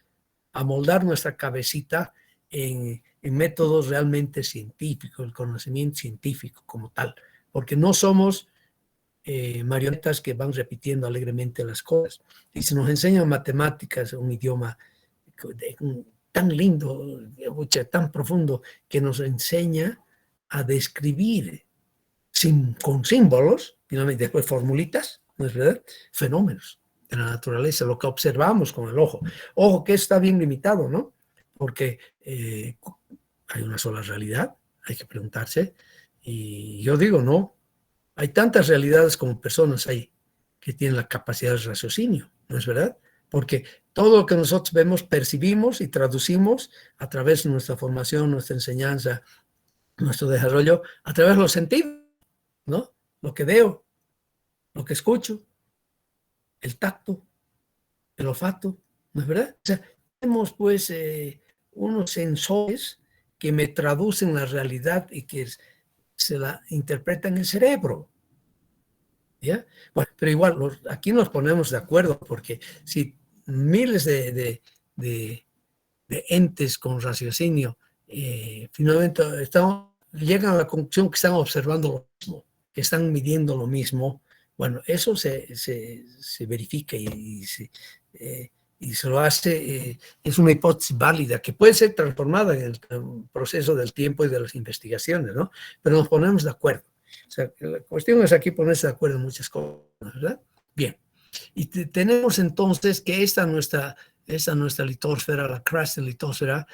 S1: amoldar nuestra cabecita en métodos realmente científicos, el conocimiento científico como tal, porque no somos marionetas que van repitiendo alegremente las cosas. Y se nos enseñan matemáticas, un idioma tan lindo, tan profundo, que nos enseña a describir con símbolos, finalmente después formulitas, ¿no es verdad? Fenómenos de la naturaleza, lo que observamos con el ojo. Ojo, que está bien limitado, ¿no? Porque hay una sola realidad, hay que preguntarse. Y yo digo, no, hay tantas realidades como personas ahí que tienen la capacidad de raciocinio, ¿no es verdad? Porque todo lo que nosotros vemos, percibimos y traducimos a través de nuestra formación, nuestra enseñanza, nuestro desarrollo, a través de los sentidos, ¿no? Lo que veo, lo que escucho, el tacto, el olfato, ¿no es verdad? O sea, tenemos pues unos sensores que me traducen la realidad y que se la interpretan en el cerebro, ¿ya? Bueno, pero igual, aquí nos ponemos de acuerdo, porque si miles de entes con raciocinio finalmente llegan a la conclusión que están observando lo mismo, que están midiendo lo mismo, bueno, eso se verifica y se lo hace, es una hipótesis válida que puede ser transformada en el proceso del tiempo y de las investigaciones, ¿no? Pero nos ponemos de acuerdo. O sea, la cuestión es aquí ponerse de acuerdo en muchas cosas, ¿verdad? Bien. Y tenemos entonces que esta nuestra litosfera, la crust litosfera,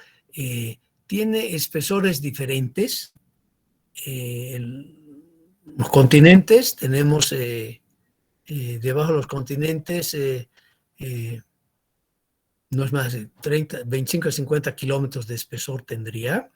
S1: tiene espesores diferentes. Los continentes, tenemos debajo de los continentes, no es más de 25 a 50 kilómetros de espesor tendría.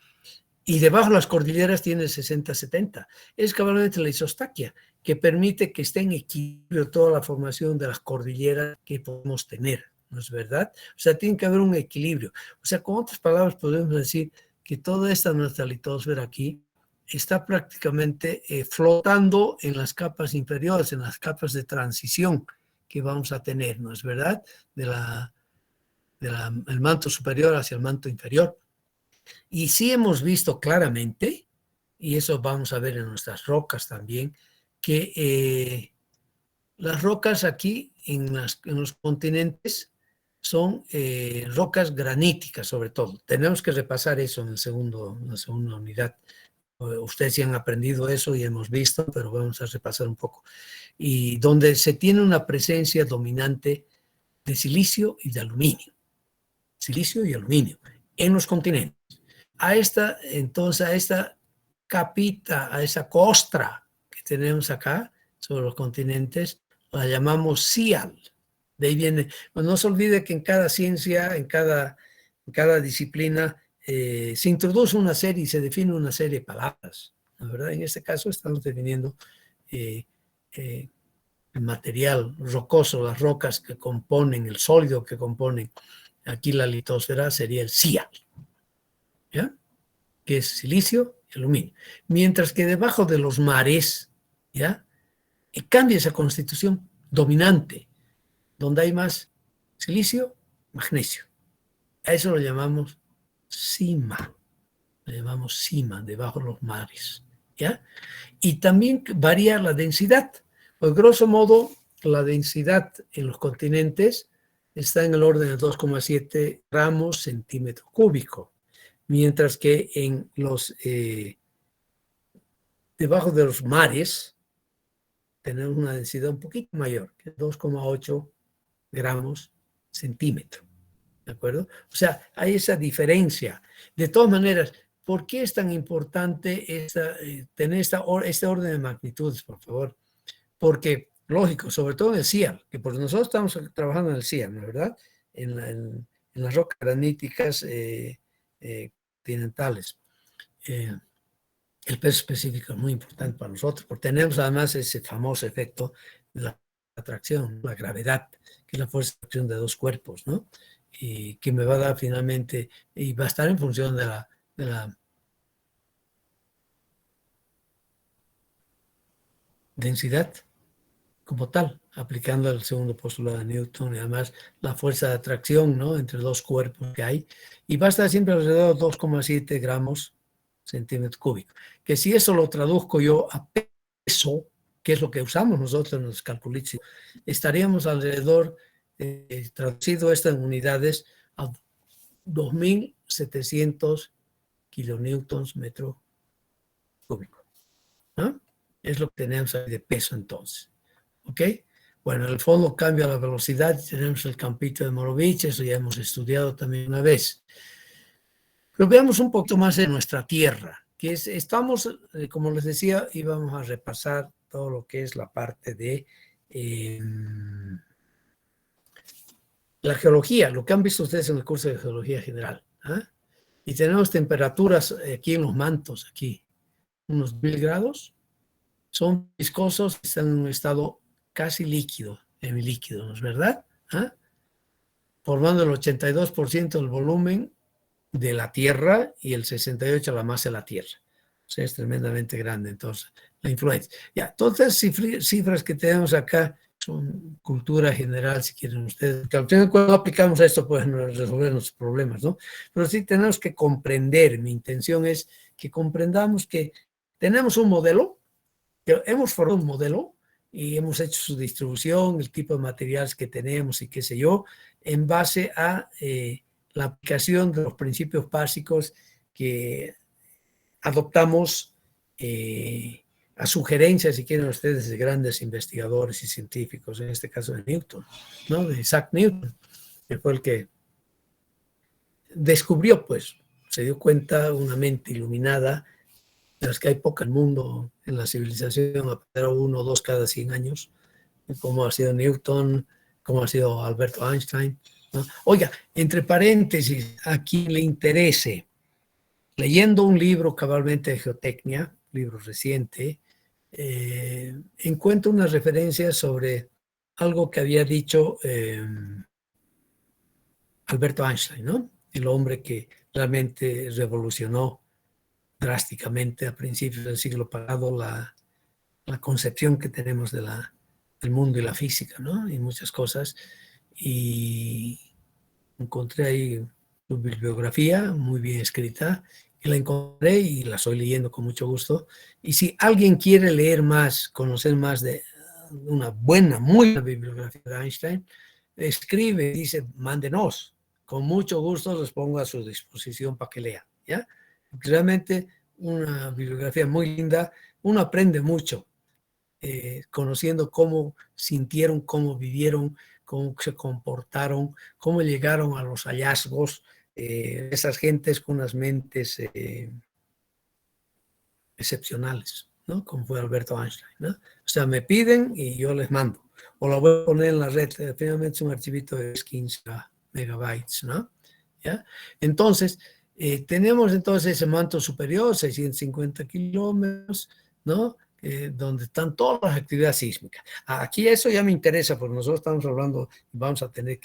S1: Y debajo de las cordilleras tiene 60, 70. Es cabalmente la isostaquia, que permite que esté en equilibrio toda la formación de las cordilleras que podemos tener, ¿no es verdad? O sea, tiene que haber un equilibrio. O sea, con otras palabras podemos decir que toda esta nuestra litosfera aquí está prácticamente flotando en las capas inferiores, en las capas de transición que vamos a tener, ¿no es verdad? El manto superior hacia el manto inferior. Y sí hemos visto claramente, y eso vamos a ver en nuestras rocas también, que las rocas aquí en los continentes son rocas graníticas sobre todo. Tenemos que repasar eso en la segunda unidad. Ustedes ya han aprendido eso y hemos visto, pero vamos a repasar un poco. Y donde se tiene una presencia dominante de silicio y de aluminio. Silicio y aluminio en los continentes. Entonces, a esta capita, a esa costra que tenemos acá sobre los continentes, la llamamos CIAL. De ahí viene, pues no se olvide que en cada ciencia, en cada disciplina, se introduce una serie y se define una serie de palabras. La verdad, en este caso estamos definiendo el material rocoso, las rocas que componen, el sólido que componen aquí la litosfera sería el CIAL. ¿Ya? Que es silicio y aluminio. Mientras que debajo de los mares, ¿ya? Cambia esa constitución dominante, donde hay más silicio, magnesio. A eso lo llamamos cima. Lo llamamos cima, debajo de los mares, ¿ya? Y también varía la densidad. Pues grosso modo, la densidad en los continentes está en el orden de 2,7 gramos centímetro cúbico. Mientras que en debajo de los mares tenemos una densidad un poquito mayor, que es 2,8 gramos centímetro, ¿de acuerdo? O sea, hay esa diferencia. De todas maneras, ¿por qué es tan importante tener este orden de magnitudes, por favor? Porque, lógico, sobre todo en el CIAL, que porque nosotros estamos trabajando en el CIAL, ¿no es verdad? En las rocas graníticas continentales. El peso específico es muy importante para nosotros, porque tenemos además ese famoso efecto de la atracción, la gravedad, que es la fuerza de atracción de dos cuerpos, ¿no? Y que me va a dar finalmente, y va a estar en función de la densidad como tal, aplicando el segundo postulado de Newton y además la fuerza de atracción, ¿no? Entre dos cuerpos que hay, y va a estar siempre alrededor de 2,7 gramos centímetro cúbico. Que si eso lo traduzco yo a peso, que es lo que usamos nosotros en los calculitos, estaríamos alrededor, traducido esto en unidades, a 2.700 kilonewtons metro cúbico, ¿no? Es lo que tenemos ahí de peso entonces. ¿Ok? Bueno, el fondo cambia la velocidad, tenemos el campito de Morovich, eso ya hemos estudiado también una vez. Pero veamos un poquito más en nuestra Tierra, que estamos, como les decía, íbamos a repasar todo lo que es la parte de la geología, lo que han visto ustedes en el curso de geología general. ¿Ah? Y tenemos temperaturas aquí en los mantos, aquí, unos 1000 grados, son viscosos, están en un estado casi líquido, semilíquido, ¿no es verdad? ¿Ah? Formando el 82% del volumen de la Tierra y el 68% la masa de la Tierra. O sea, es tremendamente grande, entonces, la influencia. Ya, todas las cifras que tenemos acá son cultura general, si quieren ustedes. Cuando aplicamos esto, pues resolver nuestros problemas, ¿no? Pero sí tenemos que comprender, mi intención es que comprendamos que tenemos un modelo, que hemos formado un modelo y hemos hecho su distribución, el tipo de materiales que tenemos y qué sé yo, en base a la aplicación de los principios básicos que adoptamos a sugerencias, si quieren ustedes, de grandes investigadores y científicos, en este caso de Newton, ¿no? De Isaac Newton, que fue el que descubrió, pues, se dio cuenta, una mente iluminada, de las que hay poca en el mundo, en la civilización, pero 1 o 2 cada 100 años, como ha sido Newton, como ha sido Alberto Einstein, ¿no? Oiga, entre paréntesis, a quien le interese, leyendo un libro cabalmente de geotecnia, libro reciente, encuentro una referencia sobre algo que había dicho Alberto Einstein, ¿no? El hombre que realmente revolucionó drásticamente a principios del siglo pasado la concepción que tenemos del mundo y la física, ¿no? Y muchas cosas. Y encontré ahí su bibliografía muy bien escrita y la encontré y la estoy leyendo con mucho gusto. Y si alguien quiere leer más, conocer más de una buena, muy buena bibliografía de Einstein, escribe, dice, mándenos. Con mucho gusto los pongo a su disposición para que lean, ¿ya? Realmente una bibliografía muy linda, uno aprende mucho conociendo cómo sintieron, cómo vivieron, cómo se comportaron, cómo llegaron a los hallazgos, esas gentes con unas mentes excepcionales, ¿no? Como fue Alberto Einstein, ¿no? O sea, me piden y yo les mando. O lo voy a poner en la red, finalmente es un archivito de 15 megabytes, ¿no? ¿Ya? Entonces, tenemos entonces ese manto superior, 650 kilómetros, ¿no? Donde están todas las actividades sísmicas. Aquí eso ya me interesa, porque nosotros estamos hablando, vamos a tener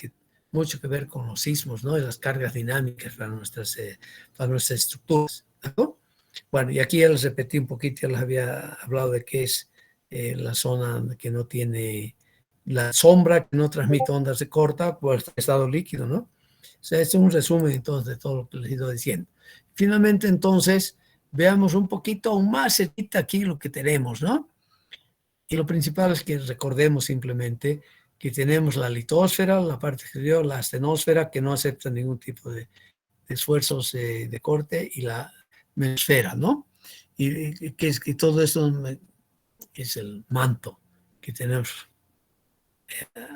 S1: mucho que ver con los sismos, ¿no? Y las cargas dinámicas para nuestras estructuras, ¿no? Bueno, y aquí ya les repetí un poquito, ya les había hablado de qué es la zona que no tiene la sombra, que no transmite ondas de corta, pues estado líquido, ¿no? O sea, este es un resumen entonces de todo lo que les he ido diciendo. Finalmente, entonces, veamos un poquito aún más cerquita aquí lo que tenemos, ¿no? Y lo principal es que recordemos simplemente que tenemos la litosfera, la parte exterior, la astenosfera, que no acepta ningún tipo de esfuerzos de corte, y la mesosfera, ¿no? Y que es que todo eso es el manto que tenemos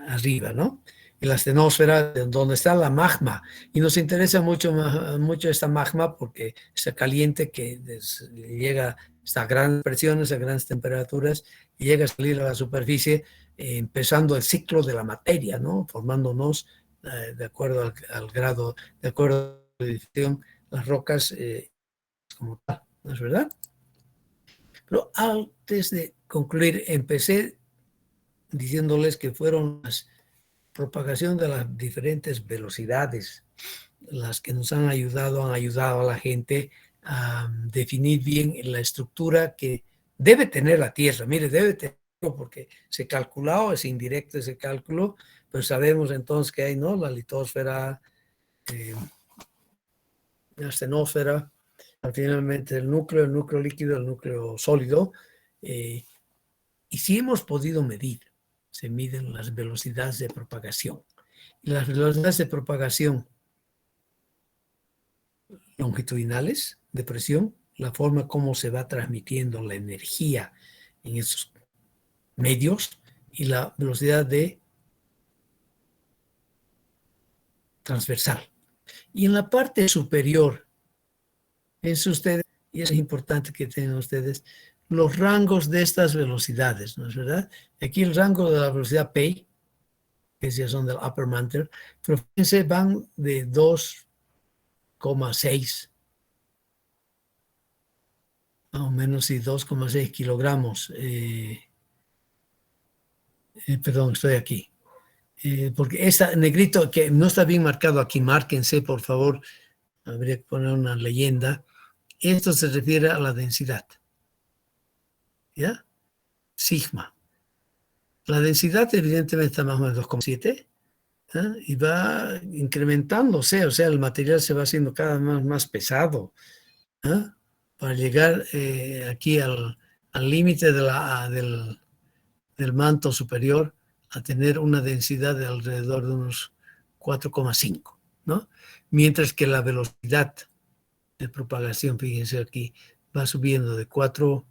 S1: arriba, ¿no? Y la astenosfera, donde está la magma. Y nos interesa mucho esta magma porque está caliente, que llega a grandes presiones, a grandes temperaturas, y llega a salir a la superficie, empezando el ciclo de la materia, ¿no? Formándonos de acuerdo al grado, de acuerdo a la edición, las rocas como tal, ¿no es verdad? Pero antes de concluir, empecé diciéndoles que fueron las propagación de las diferentes velocidades las que nos han ayudado a la gente a definir bien la estructura que debe tener la Tierra. Mire, debe tener, porque se calculó, es indirecto ese cálculo, pero sabemos entonces que hay, ¿no? La litosfera, la astenosfera, finalmente el núcleo líquido, el núcleo sólido, y sí hemos podido medir, se miden las velocidades de propagación. Y las velocidades de propagación longitudinales de presión, la forma como se va transmitiendo la energía en estos medios y la velocidad de transversal. Y en la parte superior, piensen ustedes, y es importante que tengan ustedes, los rangos de estas velocidades, ¿no es verdad? Aquí el rango de la velocidad P, que ya son del upper mantle, pero fíjense, van de 2,6, más o menos, y 2,6 kilogramos. Perdón, estoy aquí. Porque esta negrito que no está bien marcado aquí, márquense, por favor, habría que poner una leyenda. Esto se refiere a la densidad, ¿ya? Sigma. La densidad evidentemente está más o menos 2,7, ¿eh? Y va incrementándose, o sea, el material se va haciendo cada vez más pesado, ¿eh? Para llegar aquí al límite del manto superior a tener una densidad de alrededor de unos 4,5, ¿no? Mientras que la velocidad de propagación, fíjense aquí, va subiendo de 4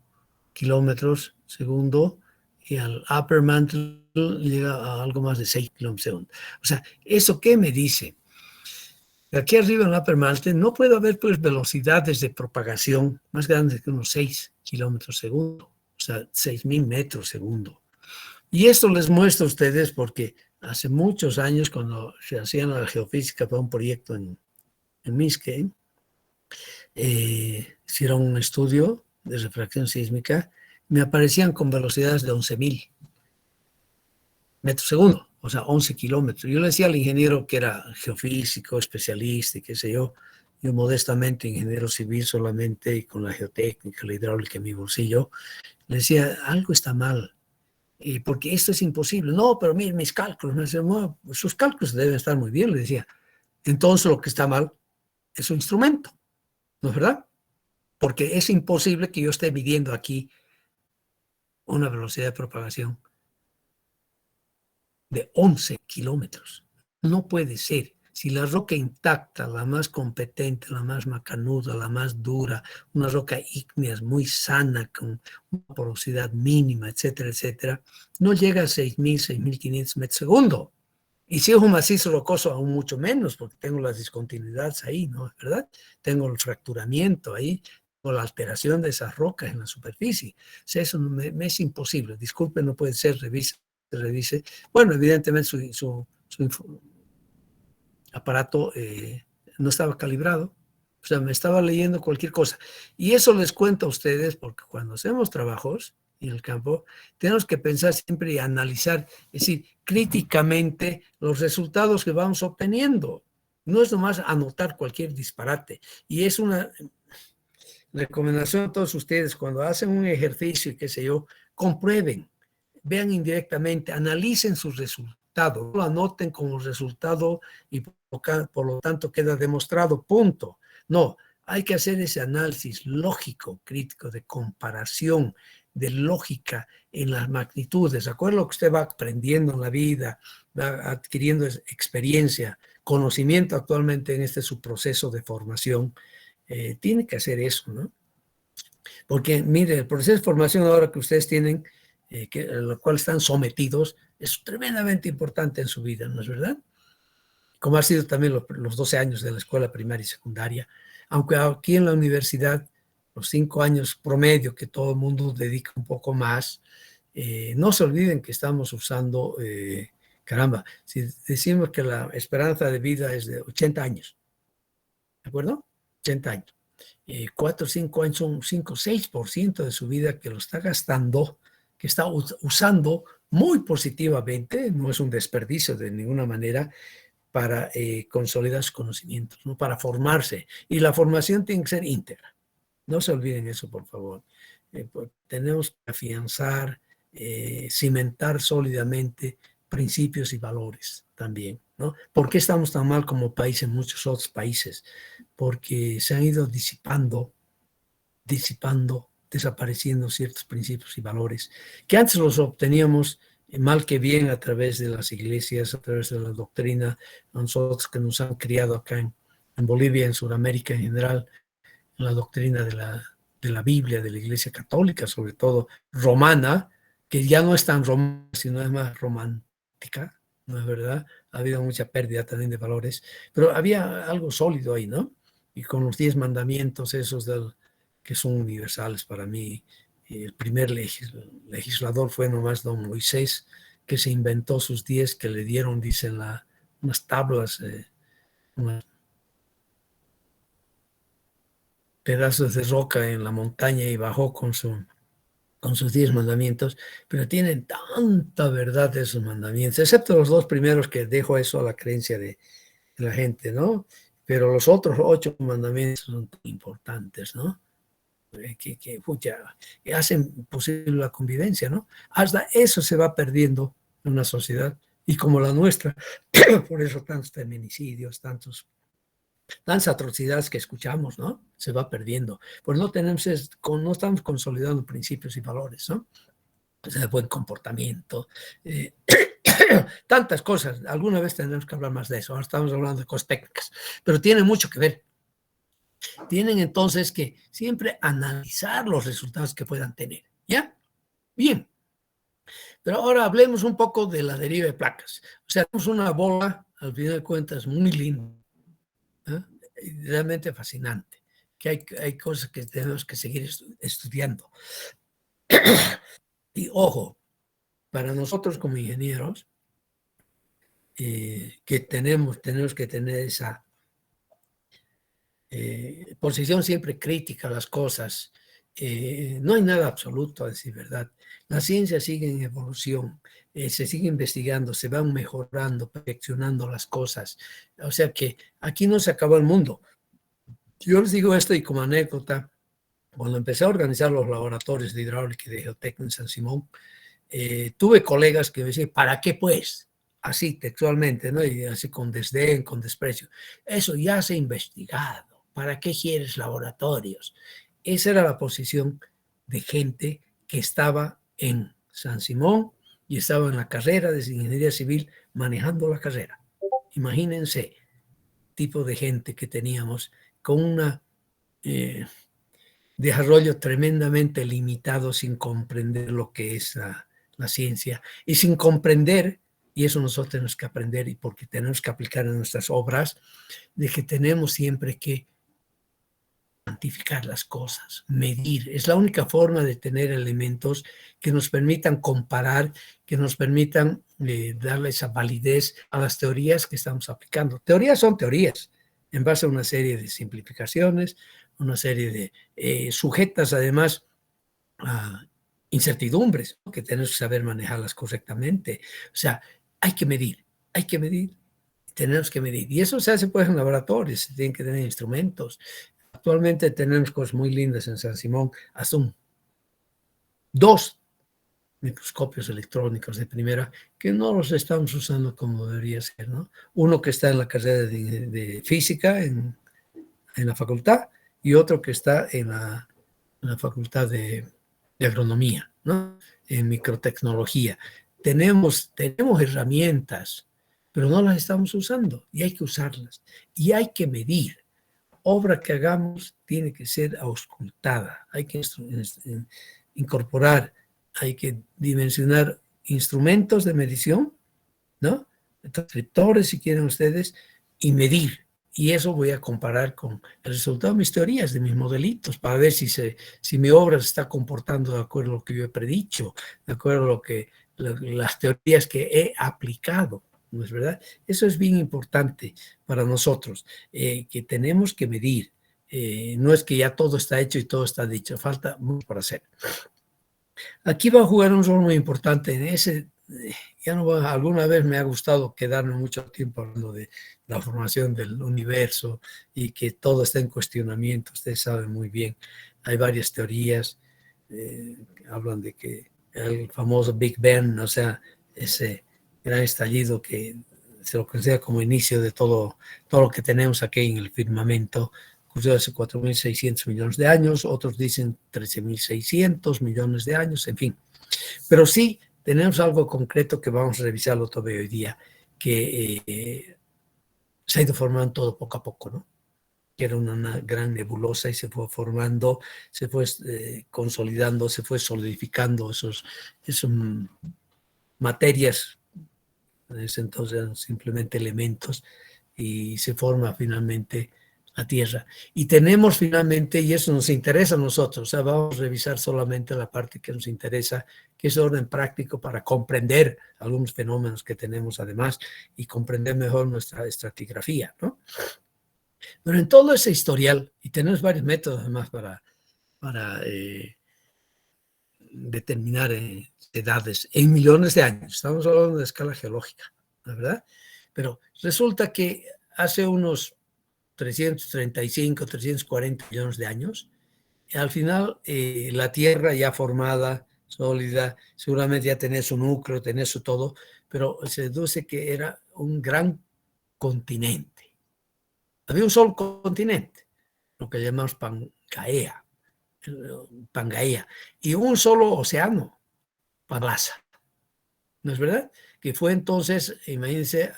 S1: kilómetros segundo y al upper mantle llega a algo más de 6 kilómetros segundo. O sea, ¿eso qué me dice? Aquí arriba en el upper mantle no puede haber pues velocidades de propagación más grandes que unos 6 kilómetros segundo, o sea, 6.000 metros segundo. Y esto les muestro a ustedes porque hace muchos años, cuando se hacía la geofísica para un proyecto en Miskane, hicieron un estudio de refracción sísmica, me aparecían con velocidades de 11.000 metros segundo, o sea, 11 kilómetros. Yo le decía al ingeniero que era geofísico, especialista y qué sé yo modestamente ingeniero civil solamente y con la geotécnica, la hidráulica en mi bolsillo, le decía, algo está mal. Porque esto es imposible. No, pero miren mis cálculos. Me decía, no, sus cálculos deben estar muy bien, le decía. Entonces lo que está mal es su instrumento, ¿no es verdad? Porque es imposible que yo esté midiendo aquí una velocidad de propagación de 11 kilómetros. No puede ser. Si la roca intacta, la más competente, la más macanuda, la más dura, una roca ígnea muy sana, con una porosidad mínima, etcétera, etcétera, no llega a 6.000, 6.500 metros segundo. Y si es un macizo rocoso, aún mucho menos, porque tengo las discontinuidades ahí, ¿no es verdad? Tengo el fracturamiento ahí, o la alteración de esas rocas en la superficie. O sea, eso me es imposible. Disculpe, no puede ser, revise. Bueno, evidentemente su aparato no estaba calibrado, o sea, me estaba leyendo cualquier cosa. Y eso les cuento a ustedes porque cuando hacemos trabajos en el campo, tenemos que pensar siempre y analizar, es decir, críticamente los resultados que vamos obteniendo. No es nomás anotar cualquier disparate. Y es una recomendación a todos ustedes, cuando hacen un ejercicio y qué sé yo, comprueben, vean indirectamente, analicen sus resultados, no lo anoten como resultado y por lo tanto queda demostrado, punto. No, hay que hacer ese análisis lógico, crítico, de comparación, de lógica en las magnitudes. Acuerdo lo que usted va aprendiendo en la vida, va adquiriendo experiencia, conocimiento actualmente en este su proceso de formación. Tiene que hacer eso, ¿no? Porque, mire, el proceso de formación ahora que ustedes tienen, a lo cual están sometidos, es tremendamente importante en su vida, ¿no es verdad? Como ha sido también los 12 años de la escuela primaria y secundaria, aunque aquí en la universidad, los 5 años promedio que todo el mundo dedica un poco más, no se olviden que estamos usando, caramba, si decimos que la esperanza de vida es de 80 años, ¿de acuerdo? 80 años. 4 o 5 años son 5 o 6% de su vida que lo está gastando, que está usando muy positivamente, no es un desperdicio de ninguna manera, para consolidar sus conocimientos, ¿no? Para formarse. Y la formación tiene que ser íntegra. No se olviden eso, por favor. Tenemos que afianzar, cimentar sólidamente principios y valores también, ¿no? ¿Por qué estamos tan mal como país en muchos otros países? Porque se han ido disipando, desapareciendo ciertos principios y valores que antes los obteníamos mal que bien a través de las iglesias, a través de la doctrina, nosotros que nos han criado acá en Bolivia, en Sudamérica en general, en la doctrina de la de la Biblia, de la Iglesia Católica, sobre todo romana, que ya no es tan romana, sino es más romántica, ¿no es verdad? Ha habido mucha pérdida también de valores, pero había algo sólido ahí, ¿no? Y con los 10 mandamientos esos que son universales para mí, el primer legislador fue nomás don Moisés, que se inventó sus 10 que le dieron, dicen, unas tablas, unos pedazos de roca en la montaña y bajó con sus 10 mandamientos, pero tienen tanta verdad esos mandamientos, excepto los 2 primeros que dejo eso a la creencia de la gente, ¿no? Pero los otros 8 mandamientos son importantes, ¿no? Que hacen posible la convivencia, ¿no? Hasta eso se va perdiendo en una sociedad y como la nuestra, por eso tantos feminicidios, tantas atrocidades que escuchamos, ¿no? Se va perdiendo. Pues no estamos consolidando principios y valores, ¿no? O sea, buen comportamiento, tantas cosas. Alguna vez tendremos que hablar más de eso. Ahora estamos hablando de cosas técnicas, pero tiene mucho que ver. Tienen entonces que siempre analizar los resultados que puedan tener, ¿ya? Bien. Pero ahora hablemos un poco de la deriva de placas. O sea, tenemos una bola, al final de cuentas, muy linda, ¿eh? Realmente fascinante, que hay cosas que tenemos que seguir estudiando. Y ojo, para nosotros como ingenieros, que tenemos que tener esa posición siempre crítica a las cosas. No hay nada absoluto, a decir verdad. La ciencia sigue en evolución, se sigue investigando, se van mejorando, perfeccionando las cosas. O sea que aquí no se acabó el mundo. Yo les digo esto y como anécdota, cuando empecé a organizar los laboratorios de hidráulica y de geotecnia en San Simón, tuve colegas que me decían, ¿para qué pues? Así textualmente, ¿no? Y así con desdén, con desprecio. Eso ya se ha investigado. ¿Para qué quieres laboratorios? Esa era la posición de gente que estaba en San Simón y estaba en la carrera de ingeniería civil manejando la carrera. Imagínense, tipo de gente que teníamos con un desarrollo tremendamente limitado sin comprender lo que es la ciencia y sin comprender, y eso nosotros tenemos que aprender y porque tenemos que aplicar en nuestras obras, de que tenemos siempre que cuantificar las cosas, medir. Es la única forma de tener elementos que nos permitan comparar, que nos permitan darle esa validez a las teorías que estamos aplicando. Teorías son teorías, en base a una serie de simplificaciones, una serie de sujetas además a incertidumbres, ¿no? Que tenemos que saber manejarlas correctamente. O sea, hay que medir, tenemos que medir. Y eso se hace pues en laboratorios, se tienen que tener instrumentos. Actualmente tenemos cosas muy lindas en San Simón, hasta 2 microscopios electrónicos de primera que no los estamos usando como debería ser, ¿no? Uno que está en la carrera de física en la facultad y otro que está en la facultad de agronomía, ¿no? En microtecnología. Tenemos herramientas, pero no las estamos usando y hay que usarlas y hay que medir. Obra que hagamos tiene que ser auscultada, hay que incorporar, hay que dimensionar instrumentos de medición, ¿no? Transcriptores, si quieren ustedes, y medir. Y eso voy a comparar con el resultado de mis teorías, de mis modelitos, para ver si mi obra se está comportando de acuerdo a lo que yo he predicho, de acuerdo a las teorías que he aplicado. ¿No es verdad? Eso es bien importante para nosotros, que tenemos que medir. No es que ya todo está hecho y todo está dicho, falta mucho por hacer. Aquí va a jugar un rol muy importante en ese. Alguna vez me ha gustado quedarme mucho tiempo hablando de la formación del universo y que todo está en cuestionamiento. Ustedes saben muy bien, hay varias teorías que hablan de que el famoso Big Bang, o sea, ese gran estallido que se lo considera como inicio de todo lo que tenemos aquí en el firmamento, ocurrió hace 4.600 millones de años, otros dicen 13.600 millones de años, en fin. Pero sí tenemos algo concreto que vamos a revisarlo todavía hoy día, que se ha ido formando todo poco a poco, ¿no? que era una gran nebulosa y se fue formando, se fue consolidando, se fue solidificando esos materias. En ese entonces eran simplemente elementos y se forma finalmente la Tierra. Y tenemos finalmente, y eso nos interesa a nosotros, o sea, vamos a revisar solamente la parte que nos interesa, que es orden práctico para comprender algunos fenómenos que tenemos además y comprender mejor nuestra estratigrafía, ¿no? Pero en todo ese historial, y tenemos varios métodos además para determinar edades en millones de años, estamos hablando de escala geológica, ¿verdad? Pero resulta que hace unos 335, 340 millones de años, al final la Tierra ya formada, sólida, seguramente ya tenía su núcleo, tenía su todo, pero se deduce que era un gran continente. Había un solo continente, lo que llamamos Pangaea, y un solo océano, Palasa. ¿No es verdad? Que fue entonces, imagínense,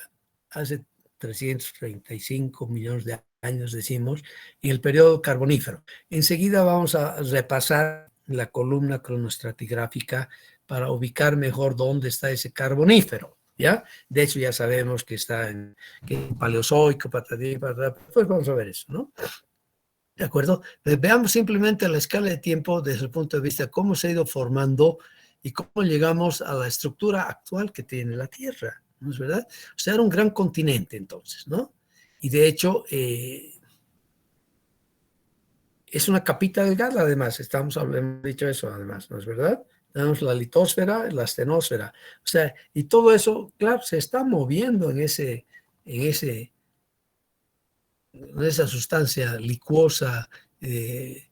S1: hace 335 millones de años, decimos, en el periodo carbonífero. Enseguida vamos a repasar la columna cronoestratigráfica para ubicar mejor dónde está ese carbonífero, ¿ya? De hecho, ya sabemos que está en Paleozoico, pues vamos a ver eso, ¿no? ¿De acuerdo? Veamos simplemente la escala de tiempo desde el punto de vista de cómo se ha ido formando y cómo llegamos a la estructura actual que tiene la Tierra, ¿no es verdad? O sea, era un gran continente entonces, ¿no? Y de hecho, es una capita delgada además, hemos dicho eso además, ¿no es verdad? Tenemos la litosfera, la astenosfera, o sea, y todo eso, claro, se está moviendo en esa sustancia licuosa de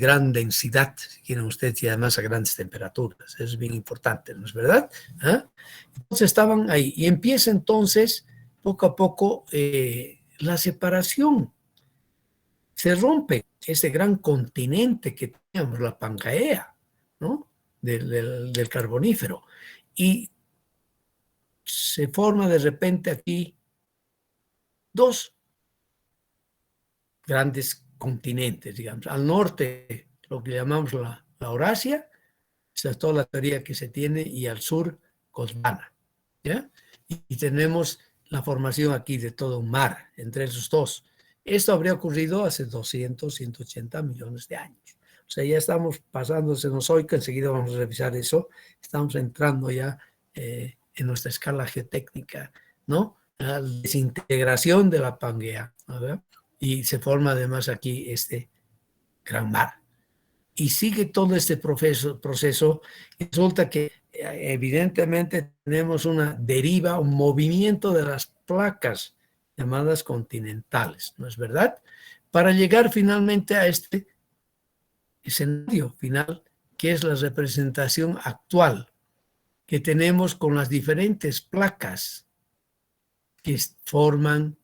S1: gran densidad, si quieren ustedes, y además a grandes temperaturas. Eso es bien importante, ¿no es verdad? ¿Ah? Entonces estaban ahí. Y empieza entonces, poco a poco, la separación. Se rompe ese gran continente que teníamos, la Pangaea, ¿no? Del Carbonífero. Y se forma de repente aquí dos grandes continentes, digamos. Al norte, lo que llamamos la Eurasia, esa es toda la teoría que se tiene, y al sur, Gondwana, ¿ya? Y tenemos la formación aquí de todo un mar entre esos dos. Esto habría ocurrido hace 200, 180 millones de años. O sea, ya estamos pasándonos hoy, que enseguida vamos a revisar eso, estamos entrando ya en nuestra escala geotécnica, ¿no? La desintegración de la Pangea, ¿verdad? Y se forma además aquí este gran mar. Y sigue todo este proceso y resulta que evidentemente tenemos una deriva, un movimiento de las placas llamadas continentales, ¿no es verdad? Para llegar finalmente a este escenario final, que es la representación actual que tenemos con las diferentes placas que forman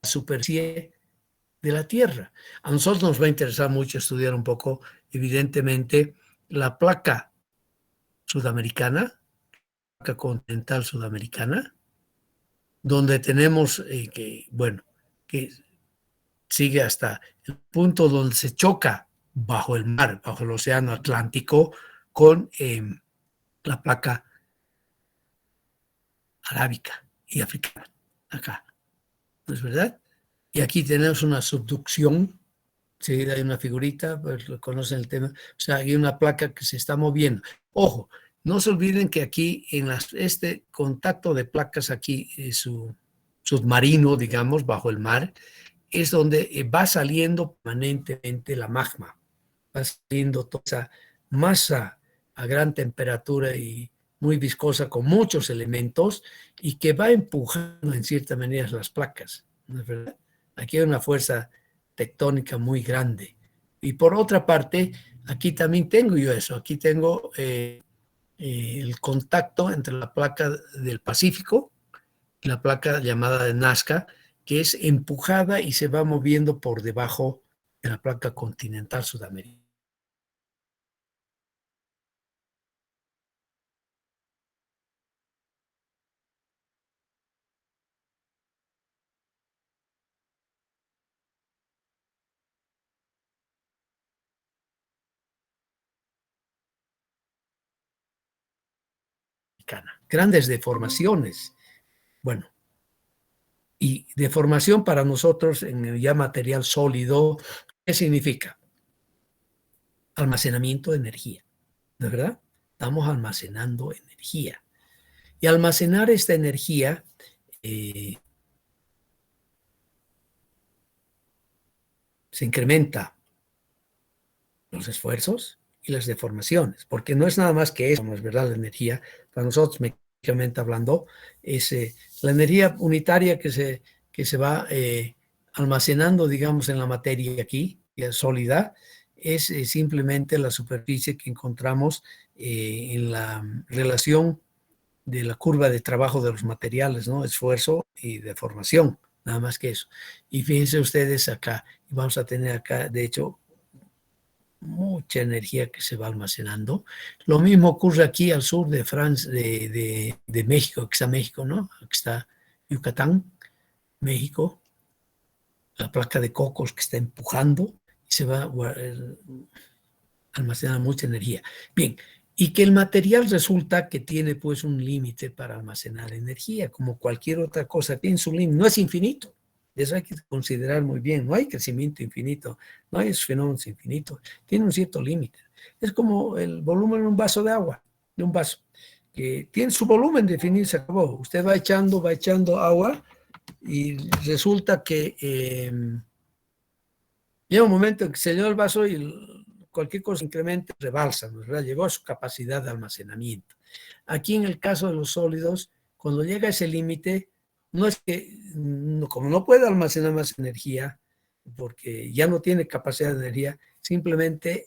S1: la superficie de la Tierra. A nosotros nos va a interesar mucho estudiar un poco, evidentemente, la placa sudamericana, placa continental sudamericana, donde tenemos que sigue hasta el punto donde se choca bajo el mar, bajo el océano Atlántico, con la placa arábica y africana, acá, ¿no es verdad? Y aquí tenemos una subducción. Enseguida hay una figurita, pues lo conocen el tema. O sea, hay una placa que se está moviendo. Ojo, no se olviden que aquí en este contacto de placas aquí, su submarino, digamos, bajo el mar, es donde va saliendo permanentemente la magma. Va saliendo toda esa masa a gran temperatura y muy viscosa con muchos elementos y que va empujando en cierta manera las placas, ¿no es verdad? Aquí hay una fuerza tectónica muy grande. Y por otra parte, aquí también tengo yo eso, aquí tengo el contacto entre la placa del Pacífico y la placa llamada de Nazca, que es empujada y se va moviendo por debajo de la placa continental sudamericana. volcánica, grandes deformaciones. Bueno, y deformación para nosotros en el ya material sólido, ¿qué significa? Almacenamiento de energía, ¿no es verdad? Estamos almacenando energía. Y almacenar esta energía se incrementa los esfuerzos y las deformaciones, porque no es nada más que eso, no es verdad, la energía, para nosotros mecánicamente hablando, es la energía unitaria que se va almacenando, digamos, en la materia aquí, ya sólida, es simplemente la superficie que encontramos en la relación de la curva de trabajo de los materiales, ¿no? Esfuerzo y deformación, nada más que eso. Y fíjense ustedes acá, vamos a tener acá, de hecho, mucha energía que se va almacenando. Lo mismo ocurre aquí al sur de Francia, de México, aquí está México, ¿no? Aquí está Yucatán, México, la placa de cocos que está empujando y se va almacenar mucha energía. Bien, y que el material resulta que tiene pues un límite para almacenar energía, como cualquier otra cosa, tiene su límite, no es infinito. Eso hay que considerar muy bien, no hay crecimiento infinito, no hay fenómenos infinitos, tiene un cierto límite. Es como el volumen de un vaso de agua, de un vaso, que tiene su volumen definido, se acabó. Usted va echando agua y resulta que llega un momento en que se llenó el vaso y cualquier cosa incrementa, rebalsa, ¿no es verdad? Llegó a su capacidad de almacenamiento. Aquí en el caso de los sólidos, cuando llega a ese límite, no es que, como no puede almacenar más energía, porque ya no tiene capacidad de energía, simplemente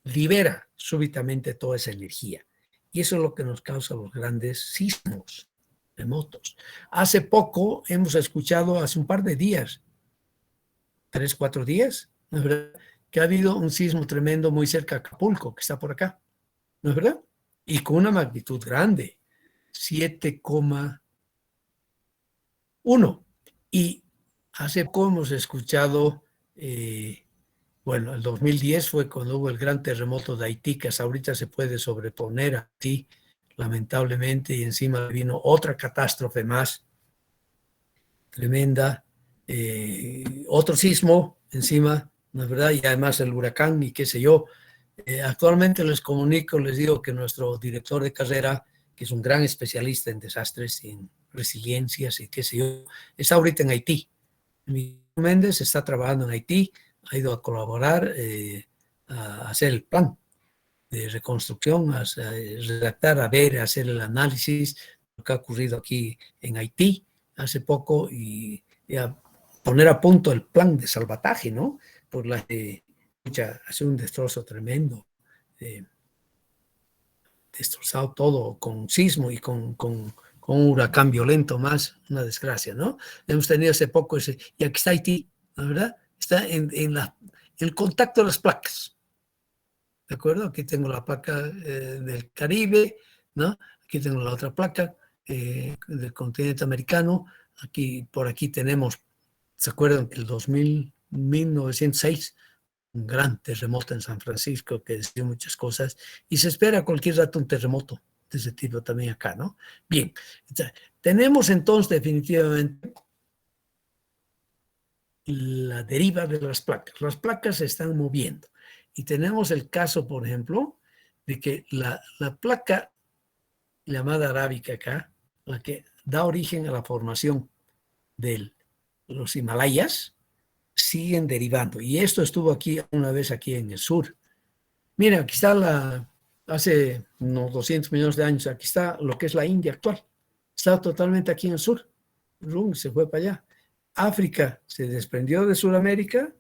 S1: libera súbitamente toda esa energía. Y eso es lo que nos causa los grandes sismos remotos. Hace poco hemos escuchado, hace un par de días, 3, 4 días, ¿no es verdad?, que ha habido un sismo tremendo muy cerca de Acapulco, que está por acá, ¿no es verdad? Y con una magnitud grande, 7,1. Y hace poco hemos escuchado, bueno, el 2010 fue cuando hubo el gran terremoto de Haití, que hasta ahorita se puede sobreponer a Haití, lamentablemente, y encima vino otra catástrofe más tremenda, otro sismo encima, ¿no es verdad? Y además el huracán y qué sé yo. Actualmente les comunico, les digo que nuestro director de carrera, que es un gran especialista en desastres y en resiliencias y qué sé yo, está ahorita en Haití. Miguel Méndez está trabajando en Haití, ha ido a colaborar a hacer el plan de reconstrucción, a redactar, a ver, a hacer el análisis de lo que ha ocurrido aquí en Haití hace poco y a poner a punto el plan de salvataje, ¿no? Por la hace un destrozo tremendo, destrozado todo con sismo y con un huracán violento más, una desgracia, ¿no? Hemos tenido hace poco ese, y aquí está Haití, ¿la verdad? Está en el contacto de las placas, ¿de acuerdo? Aquí tengo la placa del Caribe, ¿no? Aquí tengo la otra placa del continente americano, por aquí tenemos, ¿se acuerdan que el 1906, un gran terremoto en San Francisco que decidió muchas cosas, y se espera cualquier rato un terremoto de ese tipo también acá, ¿no? Bien, tenemos entonces definitivamente la deriva de las placas se están moviendo, y tenemos el caso, por ejemplo, de que la placa llamada arábica acá, la que da origen a la formación de los Himalayas, siguen derivando. Y esto estuvo aquí una vez aquí en el sur. Miren, aquí está hace unos 200 millones de años, aquí está lo que es la India actual. Está totalmente aquí en el sur. Se fue para allá. África se desprendió de Sudamérica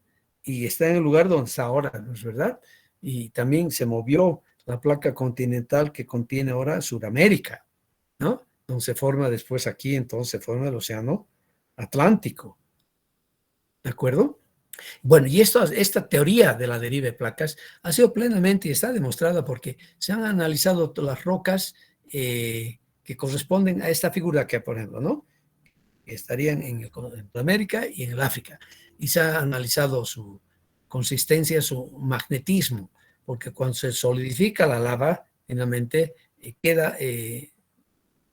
S1: y está en el lugar donde está ahora, ¿no es verdad? Y también se movió la placa continental que contiene ahora Sudamérica, ¿no? Donde se forma después aquí, entonces se forma el océano Atlántico. ¿De acuerdo? Bueno, y esta teoría de la deriva de placas ha sido plenamente y está demostrada porque se han analizado las rocas que corresponden a esta figura que, por ejemplo, ¿no?, que estarían en América y en el África. Y se ha analizado su consistencia, su magnetismo, porque cuando se solidifica la lava, finalmente queda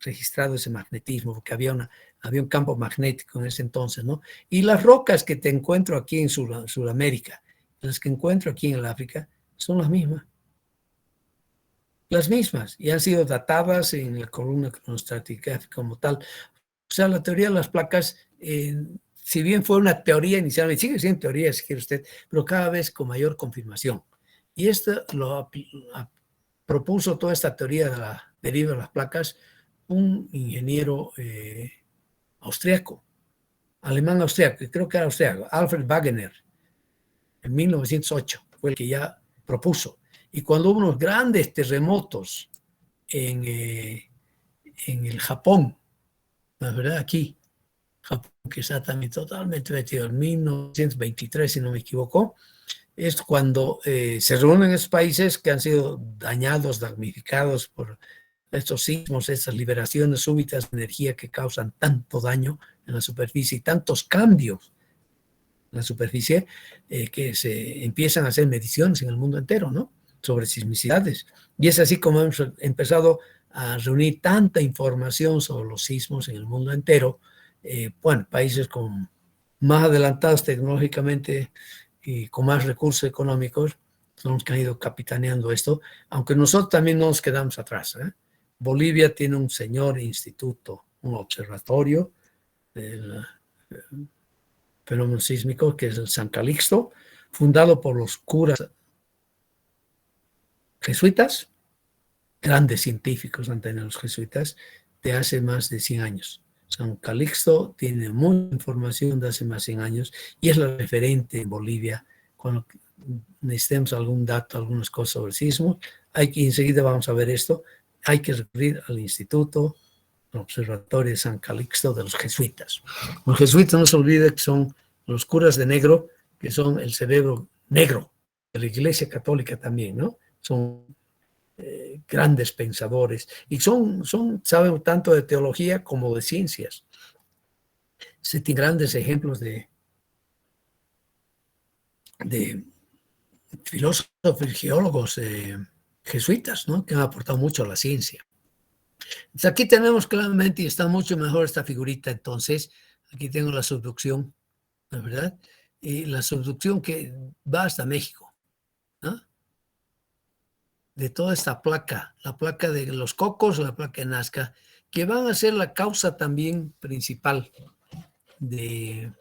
S1: registrado ese magnetismo, porque había un campo magnético en ese entonces, ¿no? Y las rocas que te encuentro aquí en Sudamérica, las que encuentro aquí en el África, son las mismas. Las mismas, y han sido datadas en la columna cronoestratigráfica como tal. O sea, la teoría de las placas, si bien fue una teoría inicialmente, sigue siendo teoría si quiere usted, pero cada vez con mayor confirmación. Y esto propuso toda esta teoría de la deriva de las placas un ingeniero austriaco, alemán-austriaco, creo que era austriaco, Alfred Wegener, en 1908, fue el que ya propuso. Y cuando hubo unos grandes terremotos en el Japón, la verdad aquí, Japón, que está también totalmente metido en 1923, si no me equivoco, es cuando se reúnen esos países que han sido dañados, damnificados por estos sismos, estas liberaciones súbitas de energía que causan tanto daño en la superficie y tantos cambios en la superficie, que se empiezan a hacer mediciones en el mundo entero, ¿no? Sobre sismicidades. Y es así como hemos empezado a reunir tanta información sobre los sismos en el mundo entero. Bueno, países más adelantados tecnológicamente y con más recursos económicos son los que han ido capitaneando esto, aunque nosotros también no nos quedamos atrás, ¿eh? Bolivia tiene un señor instituto, un observatorio del fenómeno sísmico, que es el San Calixto, fundado por los curas jesuitas, grandes científicos han tenido los jesuitas, de hace más de 100 años. San Calixto tiene mucha información de hace más de 100 años y es la referente en Bolivia. Cuando necesitemos algún dato, algunas cosas sobre el sismo, enseguida vamos a ver esto, hay que recurrir al Instituto, al Observatorio de San Calixto de los jesuitas. Los jesuitas, no se olvide que son los curas de negro, que son el cerebro negro de la Iglesia Católica también, ¿no? Son grandes pensadores y saben tanto de teología como de ciencias. Se tienen grandes ejemplos de filósofos y geólogos jesuitas, ¿no? Que han aportado mucho a la ciencia. Entonces aquí tenemos claramente, y está mucho mejor esta figurita, entonces, aquí tengo la subducción, ¿no es verdad? Y la subducción que va hasta México, ¿no? De toda esta placa, la placa de los Cocos, la placa de Nazca, que van a ser la causa también principal de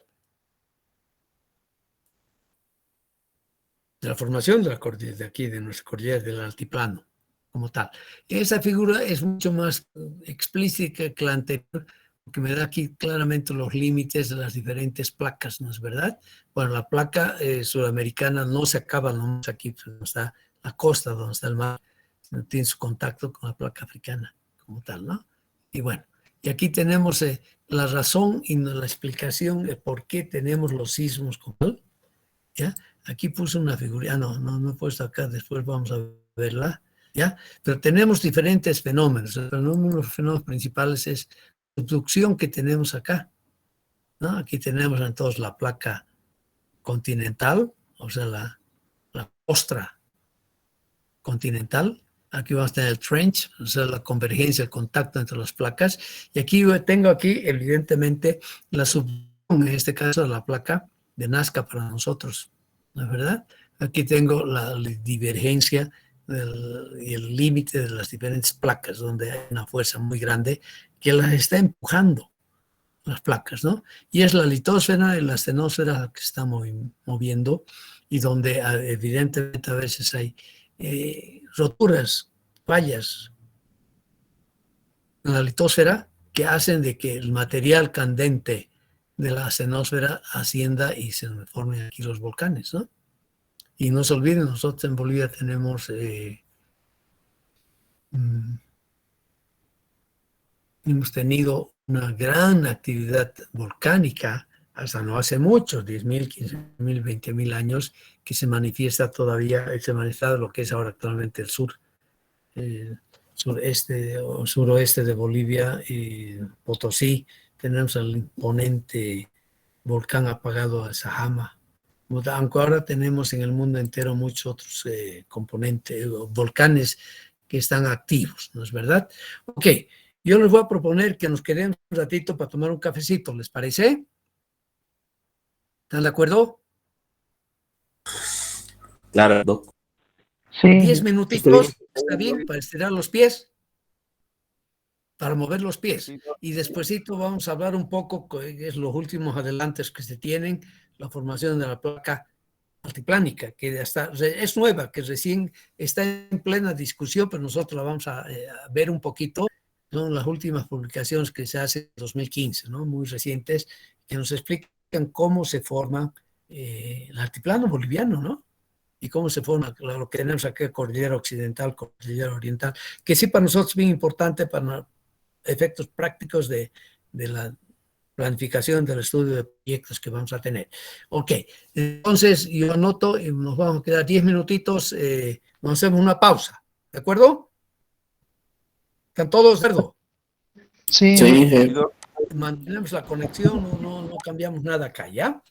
S1: la formación de la cordillera de aquí, de nuestra cordillera del altiplano, como tal. Esa figura es mucho más explícita que la anterior, porque me da aquí claramente los límites de las diferentes placas, ¿no es verdad? Bueno, la placa sudamericana no se acaba nomás aquí, donde está la costa, donde está el mar, no tiene su contacto con la placa africana, como tal, ¿no? Y bueno, y aquí tenemos la razón y la explicación de por qué tenemos los sismos como tal, ¿ya? Aquí puse una figura, no he puesto acá, después vamos a verla, ¿ya? Pero tenemos diferentes fenómenos. Uno de los fenómenos principales es la subducción que tenemos acá, ¿no? Aquí tenemos entonces la placa continental, o sea, la costra continental. Aquí vamos a tener el trench, o sea, la convergencia, el contacto entre las placas. Y aquí tengo evidentemente, la subducción, en este caso, la placa de Nazca para nosotros, ¿no es verdad? Aquí tengo la divergencia y el límite de las diferentes placas, donde hay una fuerza muy grande que las está empujando, las placas, ¿no? Y es la litosfera y la astenosfera que se está moviendo y donde evidentemente a veces hay roturas, fallas en la litosfera que hacen de que el material candente de la astenosfera ascienda y se formen aquí los volcanes, ¿no? Y no se olviden, nosotros en Bolivia tenemos hemos tenido una gran actividad volcánica hasta no hace muchos, 10.000, 15.000, 20.000 años, que se manifiesta todavía, se manifiesta lo que es ahora actualmente el sureste o suroeste de Bolivia y Potosí. Tenemos el imponente volcán apagado de Sajama. Aunque ahora tenemos en el mundo entero muchos otros componentes, volcanes que están activos, ¿no es verdad? Ok, Yo les voy a proponer que nos quedemos un ratito para tomar un cafecito, ¿les parece? ¿Están de acuerdo?
S4: Claro, Doc.
S3: Sí,
S1: 10 minutitos, ¿está bien? Para estirar los pies, para mover los pies. Y despuesito vamos a hablar un poco, que es los últimos adelantos que se tienen, la formación de la placa altiplánica, que hasta es nueva, que recién está en plena discusión, pero nosotros la vamos a ver un poquito. Son las últimas publicaciones que se hacen en 2015, ¿no? Muy recientes, que nos explican cómo se forma el altiplano boliviano, ¿no? Y cómo se forma lo que tenemos aquí, cordillera occidental, cordillera oriental, que sí para nosotros es bien importante para efectos prácticos de la planificación del estudio de proyectos que vamos a tener. Ok, entonces yo anoto y nos vamos a quedar 10 minutitos, nos hacemos una pausa, ¿de acuerdo? ¿Están todos de acuerdo?
S3: sí,
S4: Sí,
S1: Mantenemos la conexión, no cambiamos nada acá, ¿ya?